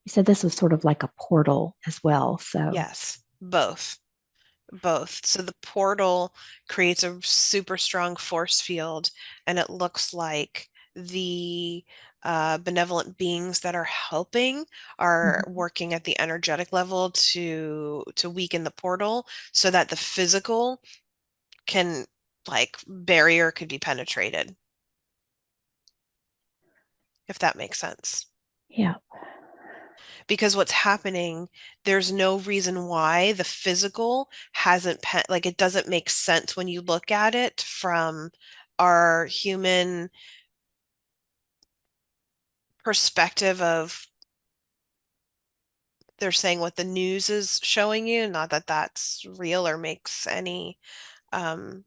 you said this was sort of like a portal as well. So, Yes, both. Both. So the portal creates a super strong force field, and it looks like the benevolent beings that are helping are mhm. working at the energetic level to weaken the portal so that the physical can like barrier could be penetrated, if that makes sense. Yeah. Because what's happening, there's no reason why the physical hasn't like it doesn't make sense when you look at it from our human perspective of they're saying what the news is showing you, not that that's real or makes any um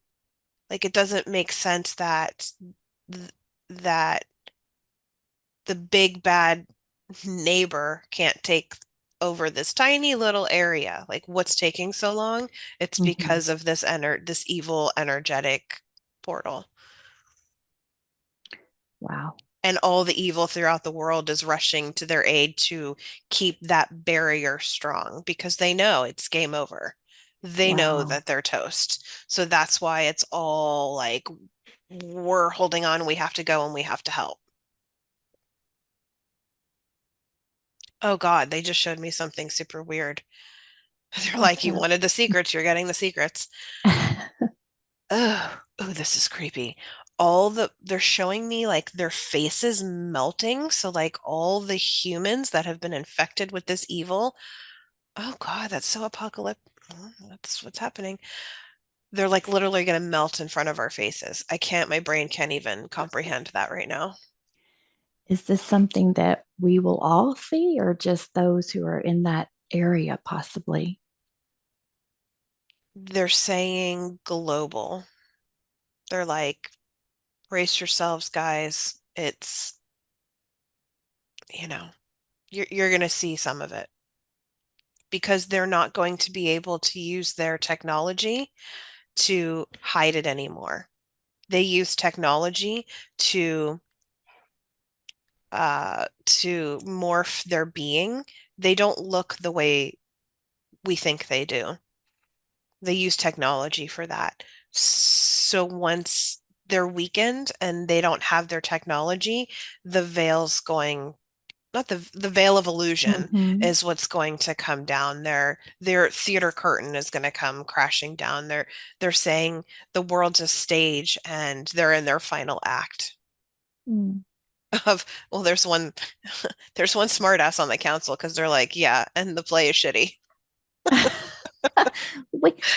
like it doesn't make sense that th that the big bad neighbor can't take over this tiny little area. Like what's taking so long? It's Hmm. because of this evil energetic portal. Wow. And all the evil throughout the world is rushing to their aid to keep that barrier strong because they know it's game over. They know Wow. that they're toast. So that's why it's all like, we're holding on, we have to go and we have to help. Oh God, they just showed me something super weird. They're like, What's you up? wanted the secrets, you're getting the secrets. Oh, this is creepy. They're showing me like their faces melting. So like all the humans that have been infected with this evil. Oh God, that's so apocalyptic. That's what's happening. They're like literally going to melt in front of our faces. My brain can't even comprehend that right now. Is this something that we will all see, or just those who are in that area, possibly? They're saying global. They're like, brace yourselves, guys. It's, you know, you're going to see some of it because they're not going to be able to use their technology to hide it anymore. They use technology to morph their being. They don't look the way we think they do. They use technology for that. So once they're weakened and they don't have their technology, the veil's going, not the veil of illusion Hmm. is what's going to come down. Their theater curtain is going to come crashing down. They're saying the world's a stage and they're in their final act Mm. of, well, there's one smartass on the council because they're like, yeah, and the play is shitty.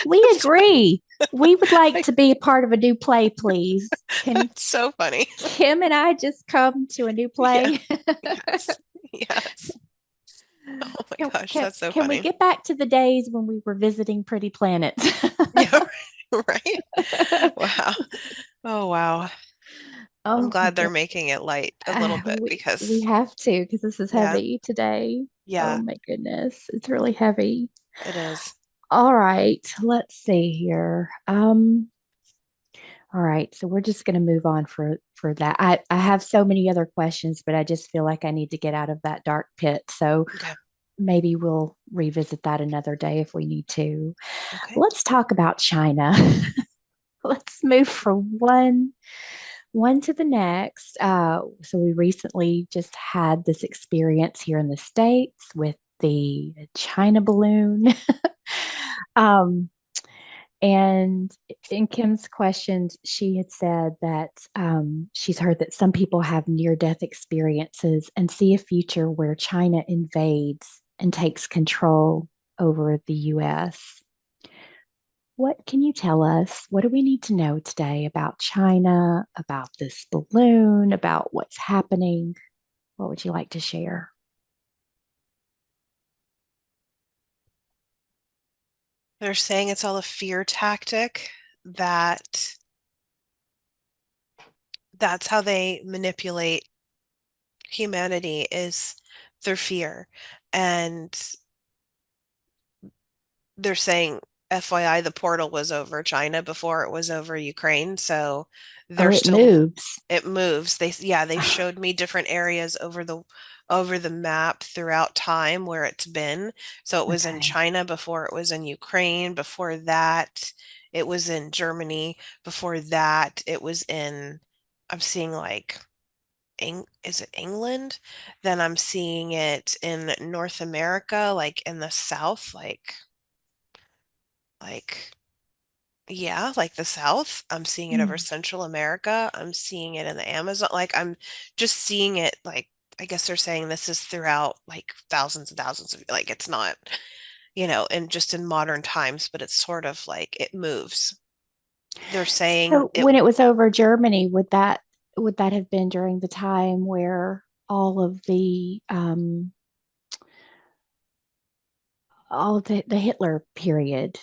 We agree. We would like to be a part of a new play, please. Can It's so funny. Kim and I just come to a new Yeah. play? Yes. Yes. Oh my Can, gosh, can, that's so can we funny. get back to the days when we were visiting pretty planets? Yeah, right. Wow. Oh wow. I'm Oh my glad they're God. making it light a little bit We because have to because this is yeah, heavy today. Oh yeah, my goodness. It's really heavy. it is. All right, let's see here. All right, so we're just going to move on for that. I have so many other questions, but I just feel like I need to get out of that dark pit. So Okay. maybe we'll revisit that another day if we need to. Okay. Let's talk about China. Let's move from one to the next. So we recently just had this experience here in the States with the China balloon. um, and in Kim's questions, she had said that she's heard that some people have near death experiences and see a future where China invades and takes control over the US. What can you tell us? What do we need to know today about China, about this balloon, about what's happening? What would you like to share? They're saying it's all a fear tactic that that's how they manipulate humanity is through fear. And they're saying, FYI, the portal was over China before it was over Ukraine. So Oh, they're it still, moves. it moves. Yeah, they showed me different areas over the map throughout time where it's been. So it was in Okay. China before it was in Ukraine. Before that, it was in Germany. Before that, it was in, I'm seeing like is it England? Then I'm seeing it in North America, like in the South, like yeah, like the South. I'm seeing it over Hmm. Central America. I'm seeing it in the Amazon. Like I'm just seeing it like I guess they're saying this is throughout like thousands and thousands of like it's not, and just in modern times, but it's sort of like it moves. They're saying So it when it was over Germany, would that have been during the time where all of the Hitler period?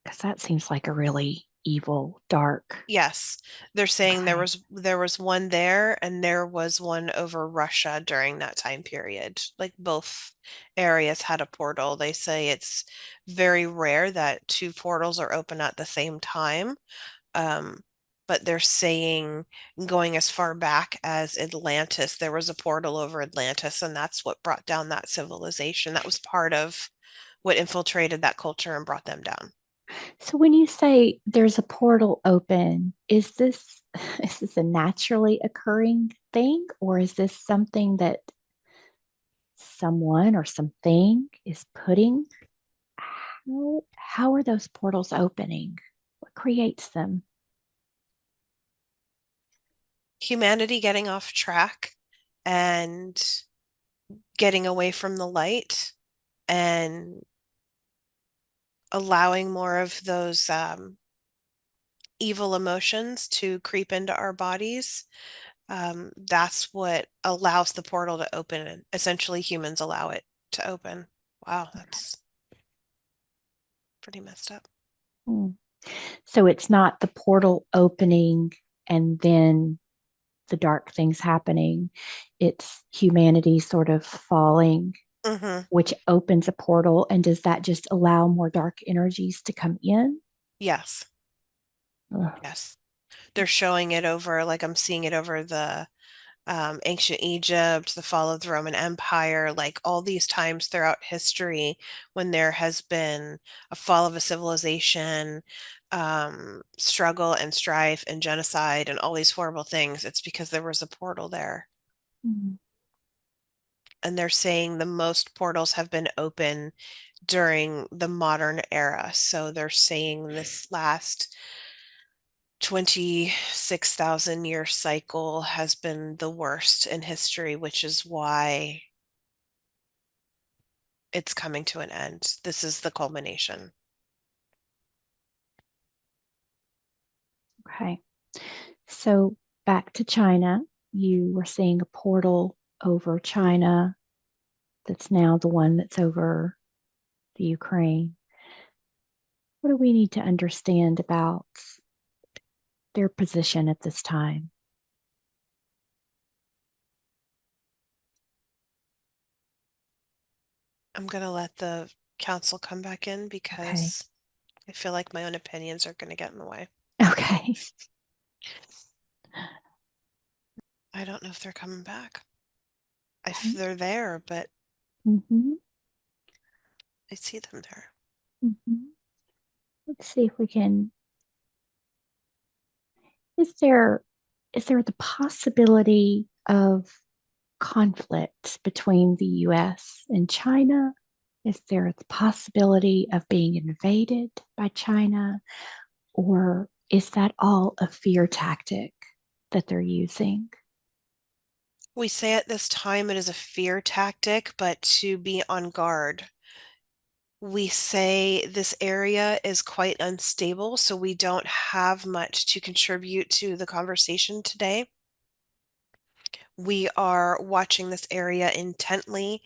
Because that seems like a really evil, dark. Yes, they're saying Okay. there was one there and there was one over Russia during that time period. Like both areas had a portal. They say it's very rare that two portals are open at the same time. Um, but they're saying going as far back as Atlantis, there was a portal over Atlantis, and that's what brought down that civilization. That was part of what infiltrated that culture and brought them down. So when you say there's a portal open, is this is this a naturally occurring thing, or is this something that someone or something is putting? How are those portals opening? What creates them? Humanity getting off track and getting away from the light and allowing more of those evil emotions to creep into our bodies. That's what allows the portal to open, and essentially humans allow it to open. Wow, that's pretty messed up. Hmm. So it's not the portal opening and then the dark things happening. It's humanity sort of falling, Hmm. which opens a portal. And does that just allow more dark energies to come in? Yes, Ugh. yes. They're showing it over, like I'm seeing it over ancient Egypt, the fall of the Roman Empire, like all these times throughout history when there has been a fall of a civilization, struggle and strife and genocide and all these horrible things, it's because there was a portal there. Mm. And they're saying the most portals have been open during the modern era. So they're saying this last 26,000 year cycle has been the worst in history, which is why it's coming to an end. This is the culmination. Okay. So back to China, you were seeing a portal over China that's now the one that's over the Ukraine. What do we need to understand about their position at this time? I'm going to let the council come back in Okay. because I feel like my own opinions are going to get in the way. Okay. I don't know if they're coming back. If Okay. they're there, but Mm-hmm. I see them there. Mm-hmm. Let's see if we can. Is there is there the possibility of conflict between the US and China? Is there the possibility of being invaded by China? Or is that all a fear tactic that they're using? We say at this time it is a fear tactic, but to be on guard. We say this area is quite unstable, so we don't have much to contribute to the conversation today. We are watching this area intently,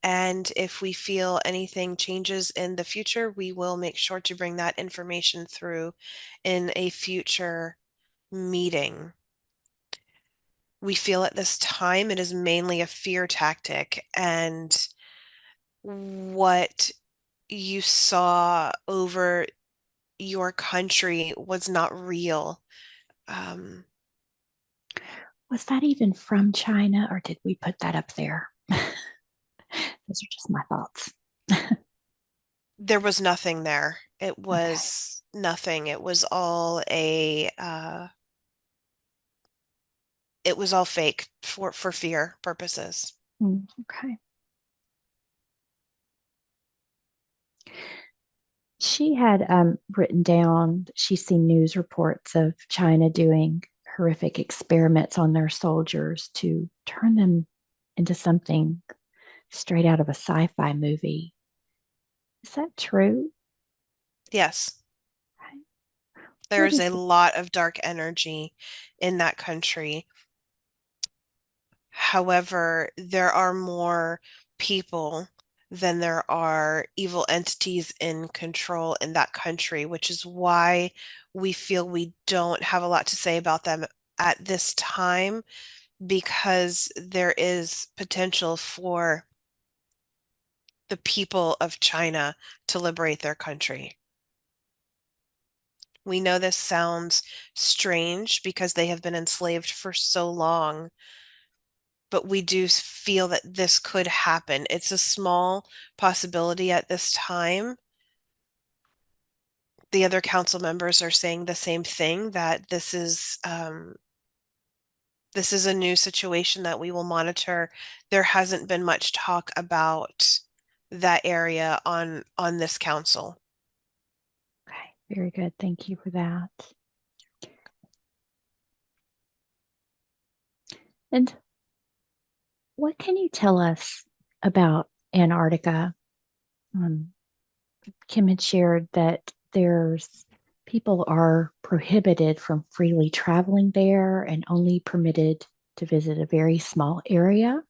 and if we feel anything changes in the future, we will make sure to bring that information through in a future meeting. We feel at this time it is mainly a fear tactic, and what you saw over your country was not real. Um, Was that even from China or did we put that up there? Those are just my thoughts. there was nothing there. It Okay. was nothing. It was all fake for fear purposes. Okay. She had written down that she's seen news reports of China doing horrific experiments on their soldiers to turn them into something straight out of a sci fi movie. Is that true? Yes, Okay. there What is is a the lot of dark energy in that country. However, there are more people than there are evil entities in control in that country, which is why we feel we don't have a lot to say about them at this time, because there is potential for the people of China to liberate their country. We know this sounds strange because they have been enslaved for so long, but we do feel that this could happen. It's a small possibility at this time. The other council members are saying the same thing, that this is a new situation that we will monitor. There hasn't been much talk about that area on this council. okay? Very good. Thank you for that. And what can you tell us about Antarctica? Um, Kim had shared that there's people are prohibited from freely traveling there and only permitted to visit a very small area.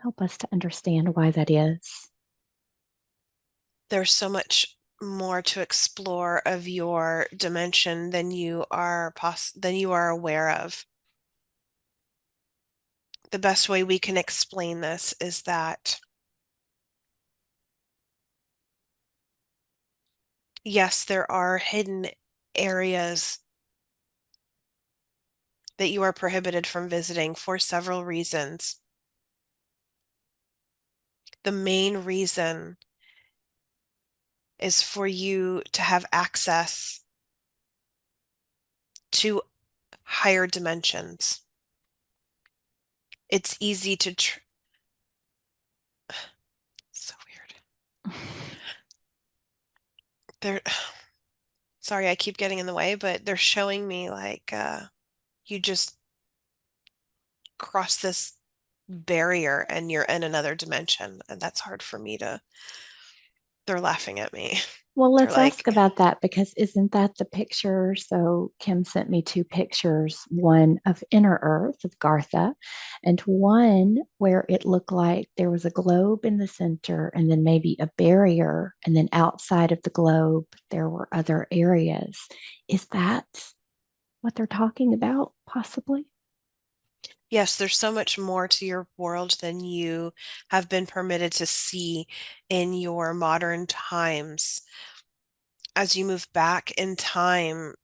Help us to understand why that is. There's so much more to explore of your dimension than you are aware of. The best way we can explain this is that yes, there are hidden areas that you are prohibited from visiting for several reasons. The main reason is for you to have access to higher dimensions. It's easy to so weird. They're sorry, I keep getting in the way, but they're showing me like you just cross this barrier and you're in another dimension, and that's hard for me to. They're laughing at me. Well, They're let's ask like, about that because isn't that the picture? So, Kim sent me two pictures, one of Inner Earth of Gartha, and one where it looked like there was a globe in the center and then maybe a barrier. And then outside of the globe, there were other areas. Is that what they're talking about, possibly? yes, there's so much more to your world than you have been permitted to see in your modern times. As you move back in time,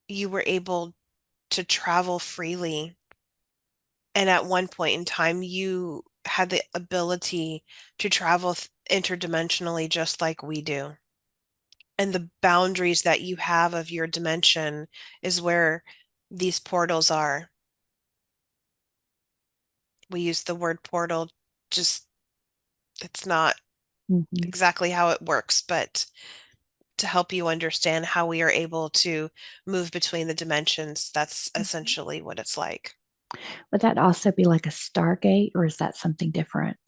you were able to travel freely. And at one point in time, you had the ability to travel interdimensionally just like we do. And the boundaries that you have of your dimension is where these portals are. We use the word portal, just it's not Mm-hmm. exactly how it works, but to help you understand how we are able to move between the dimensions, that's Mm-hmm. essentially what it's like. Would that also be like a Stargate, or is that something different?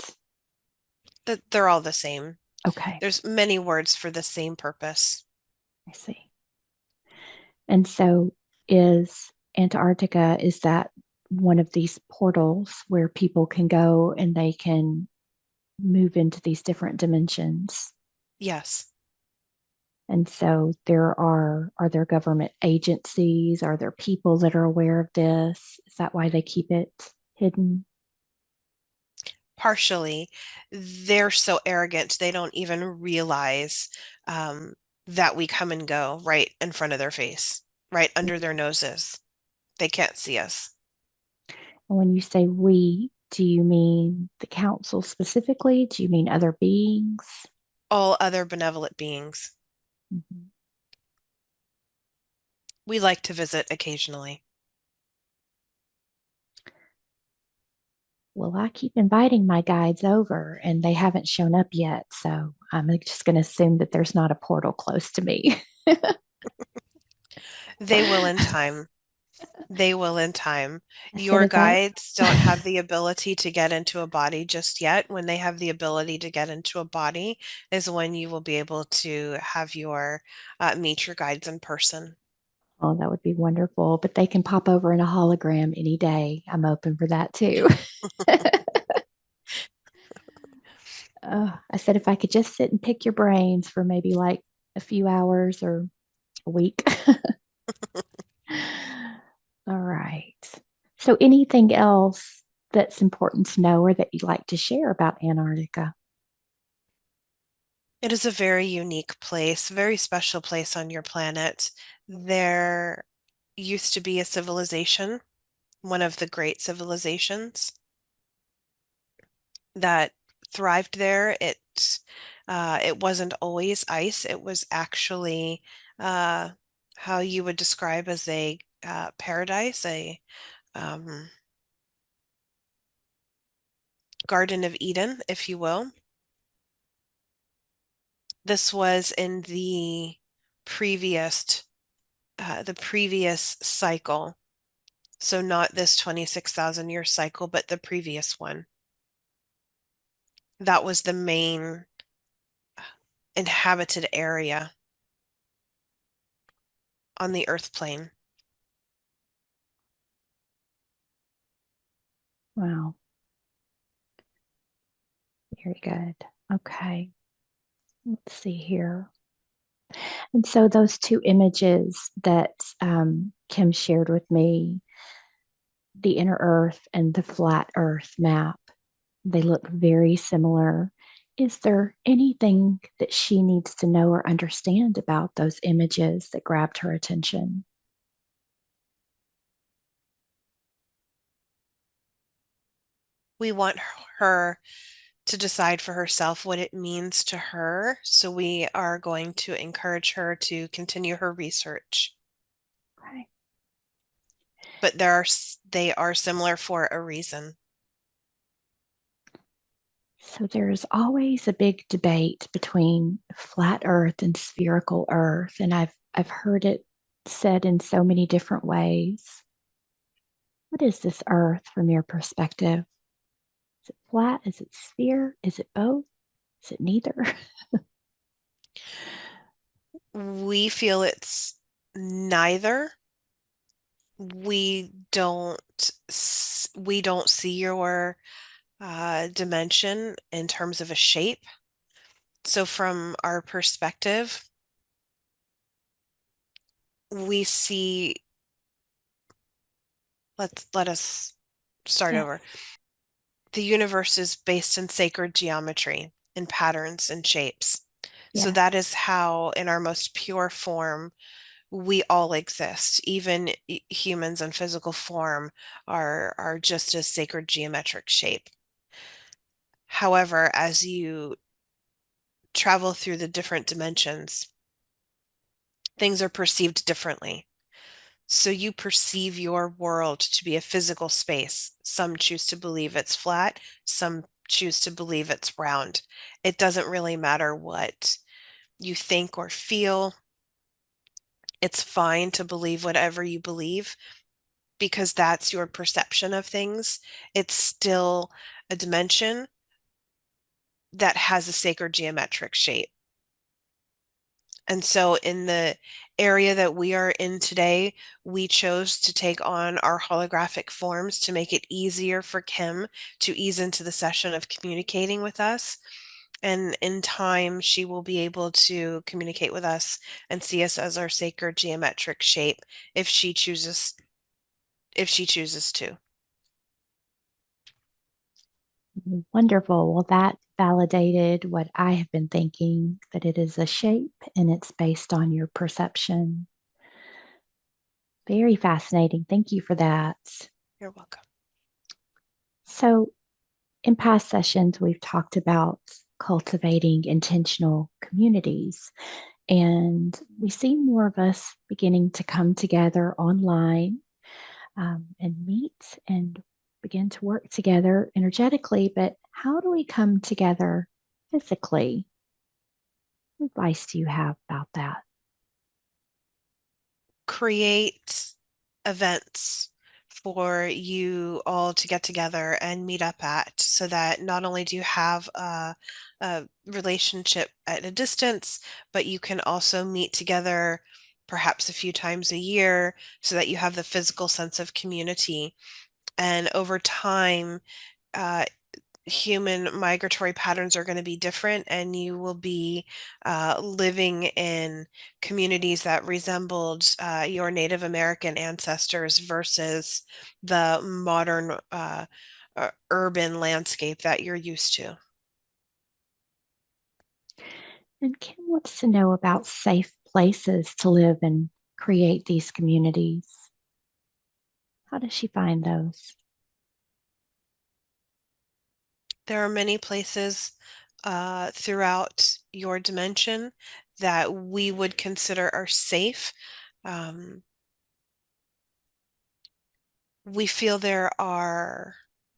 That they're all the same. Okay, There's many words for the same purpose. I see. And so is Antarctica, is that one of these portals where people can go and they can move into these different dimensions? Yes. And so are there government agencies? Are there people that are aware of this? Is that why they keep it hidden? Partially, they're so arrogant they don't even realize um, that we come and go right in front of their face, right under their noses. They can't see us. And when you say we, do you mean the council specifically? Do you mean other beings? All other benevolent beings. Mhm. We like to visit occasionally. Well, I keep inviting my guides over and they haven't shown up yet. So I'm just going to assume that there's not a portal close to me. They will in time. They will in time. I said, Your is that? guides don't have the ability to get into a body just yet. When they have the ability to get into a body is when you will be able to have your meet your guides in person. Oh, that would be wonderful. But they can pop over in a hologram any day. I'm open for that too. I said, if I could just sit and pick your brains for maybe like a few hours or a week. All right. So, anything else that's important to know or that you'd like to share about Antarctica? It is a very unique place, very special place on your planet. There used to be a civilization, one of the great civilizations that thrived there. It wasn't always ice. It was actually uh, how you would describe as a paradise, a um, Garden of Eden, if you will. This was in previous the previous cycle. So not this 26,000 year cycle, but the previous one. That was the main inhabited area on the Earth plane. Wow, very good. Okay, let's see here. And so, those two images that Kim shared with me, the inner Earth and the flat Earth map, they look very similar. Is there anything that she needs to know or understand about those images that grabbed her attention? We want her to decide for herself what it means to her. So we are going to encourage her to continue her research. Okay. But they are similar for a reason. So there's always a big debate between flat Earth and spherical Earth, and I've heard it said in so many different ways. What is this Earth from your perspective? Is it flat? Is it sphere? Is it both? Is it neither? We feel it's neither. We don't see your dimension in terms of a shape. So from our perspective, we see, let us start Yes. over. The universe is based in sacred geometry, in patterns and shapes. So Yes. that is how, in our most pure form, we all exist. Even humans in physical form are just a sacred geometric shape. However, as you travel through the different dimensions, things are perceived differently. So you perceive your world to be a physical space. Some choose to believe it's flat, some choose to believe it's round. It doesn't really matter what you think or feel. It's fine to believe whatever you believe because that's your perception of things. It's still a dimension that has a sacred geometric shape. And so, in the area that we are in today, we chose to take on our holographic forms to make it easier for Kim to ease into the session of communicating with us. And in time, she will be able to communicate with us and see us as our sacred geometric shape if she chooses to. Wonderful. Well, that validated what I have been thinking, that it is a shape and it's based on your perception. Very fascinating. Thank you for that. You're welcome. So, in past sessions, we've talked about cultivating intentional communities, and we see more of us beginning to come together online and meet and begin to work together energetically. But how do we come together physically? What advice do you have about that? Create events for you all to get together and meet up at so that not only do you have a relationship at a distance, but you can also meet together perhaps a few times a year so that you have the physical sense of community. And over time, uh, human migratory patterns are going to be different, and you will be living in communities that resembled your Native American ancestors versus the modern urban landscape that you're used to. And Kim wants to know about safe places to live and create these communities. How does she find those? There are many places throughout your dimension that we would consider are safe. Um, we feel there are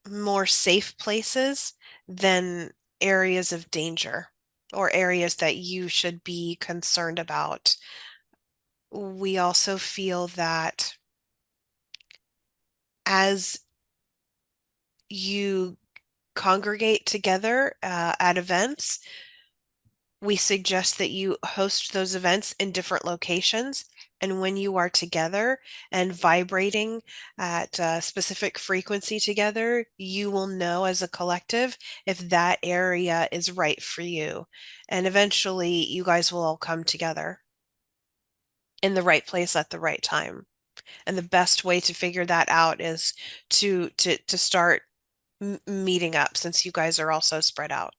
more safe places than areas of danger or areas that you should be concerned about. We also feel that as you congregate together at events, we suggest that you host those events in different locations. And when you are together and vibrating at a specific frequency together, you will know as a collective if that area is right for you. And eventually, you guys will all come together in the right place at the right time. And the best way to figure that out is to start meeting up since you guys are all so spread out.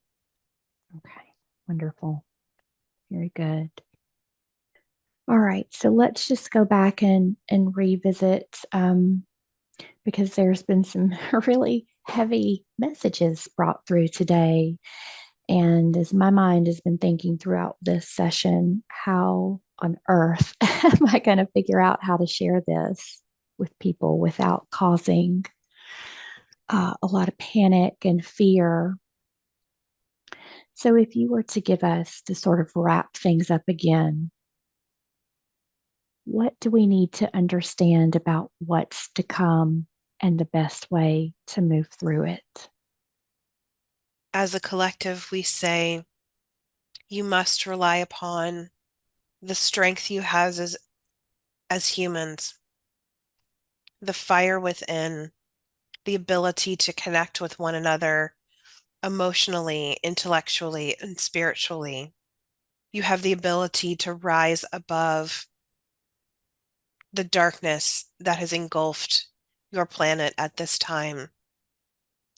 Okay, wonderful. Very good. All right, so let's just go back and revisit because there's been some really heavy messages brought through today. And as my mind has been thinking throughout this session, how on earth am I going to figure out how to share this with people without causing a lot of panic and fear? So, if you were to give us to sort of wrap things up again, what do we need to understand about what's to come and the best way to move through it? As a collective, we say you must rely upon the strength you have as humans, the fire within, the ability to connect with one another emotionally, intellectually, and spiritually. You have the ability to rise above the darkness that has engulfed your planet at this time.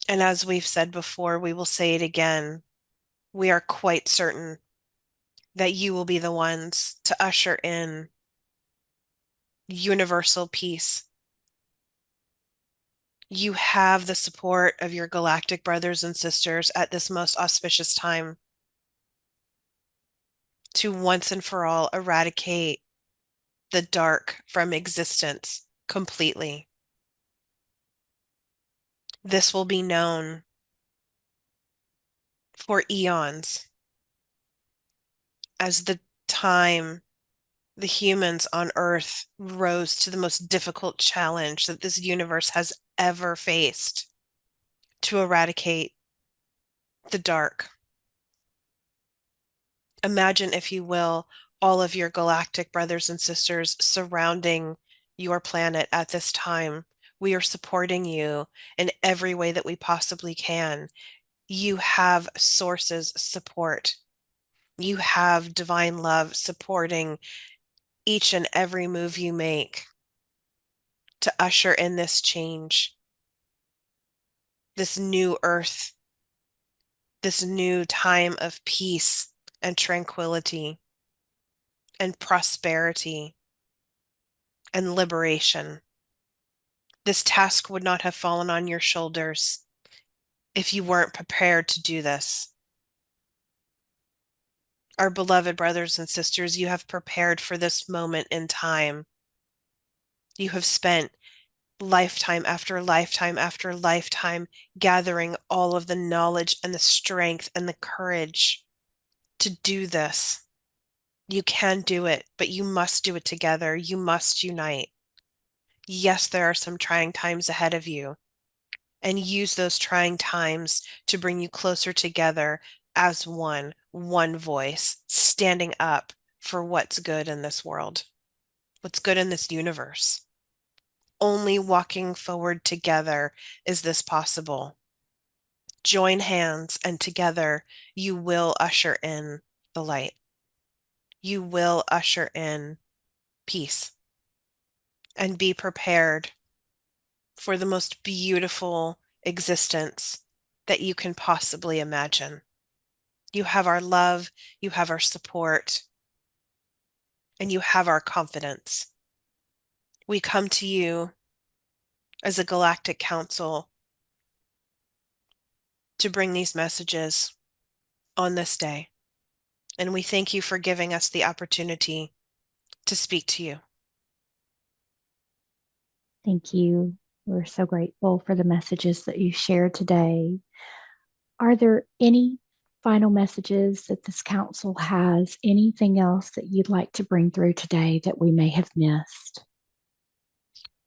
And as we've said before, we will say it again. We are quite certain that you will be the ones to usher in universal peace. You have the support of your galactic brothers and sisters at this most auspicious time to once and for all eradicate the dark from existence completely. This will be known for eons as the time the humans on Earth rose to the most difficult challenge that this universe has ever faced to eradicate the dark. Imagine, if you will, all of your galactic brothers and sisters surrounding your planet at this time. We are supporting you in every way that we possibly can. You have sources support. You have divine love supporting each and every move you make to usher in this change, this new earth, this new time of peace and tranquility and prosperity and liberation. This task would not have fallen on your shoulders if you weren't prepared to do this. Our beloved brothers and sisters, you have prepared for this moment in time. You have spent lifetime after lifetime after lifetime gathering all of the knowledge and the strength and the courage to do this. You can do it, but you must do it together. You must unite. Yes, there are some trying times ahead of you, and use those trying times to bring you closer together as one voice, standing up for what's good in this world, what's good in this universe. Only walking forward together is this possible. Join hands, and together you will usher in the light. You will usher in peace, and be prepared for the most beautiful existence that you can possibly imagine. You have our love, you have our support, and you have our confidence. We come to you as a galactic council to bring these messages on this day. And we thank you for giving us the opportunity to speak to you. Thank you. We're so grateful for the messages that you shared today. Are there any final messages that this council has? Anything else that you'd like to bring through today that we may have missed?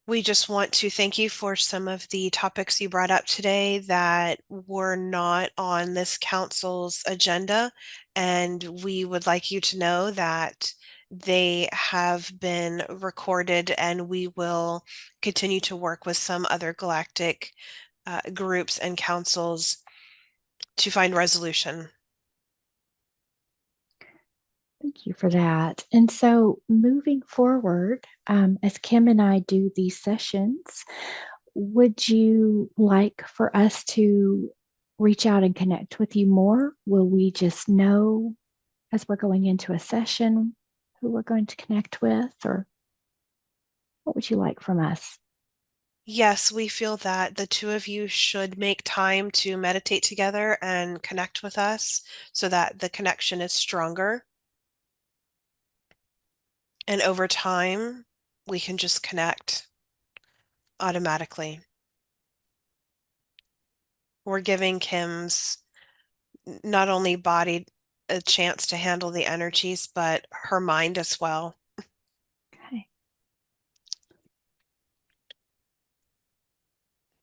We just want to thank you for some of the topics you brought up today that were not on this council's agenda. And we would like you to know that they have been recorded, and we will continue to work with some other galactic groups and councils to find resolution. Thank you for that. And so, moving forward, as Kim and I do these sessions, would you like for us to reach out and connect with you more? Will we just know as we're going into a session who we're going to connect with, or what would you like from us? Yes, we feel that the two of you should make time to meditate together and connect with us so that the connection is stronger. And over time, we can just connect automatically. We're giving Kim's not only body a chance to handle the energies, but her mind as well. Okay,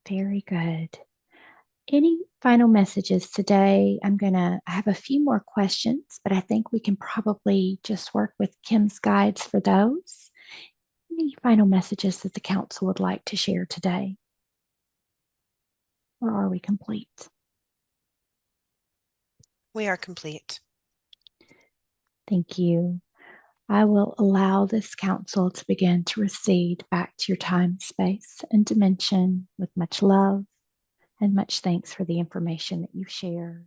very good. Any final messages today? I have a few more questions, but I think we can probably just work with Kim's guides for those. Any final messages that the council would like to share today? Or are we complete? We are complete. Thank you. I will allow this council to begin to recede back to your time, space, and dimension with much love and much thanks for the information that you've shared.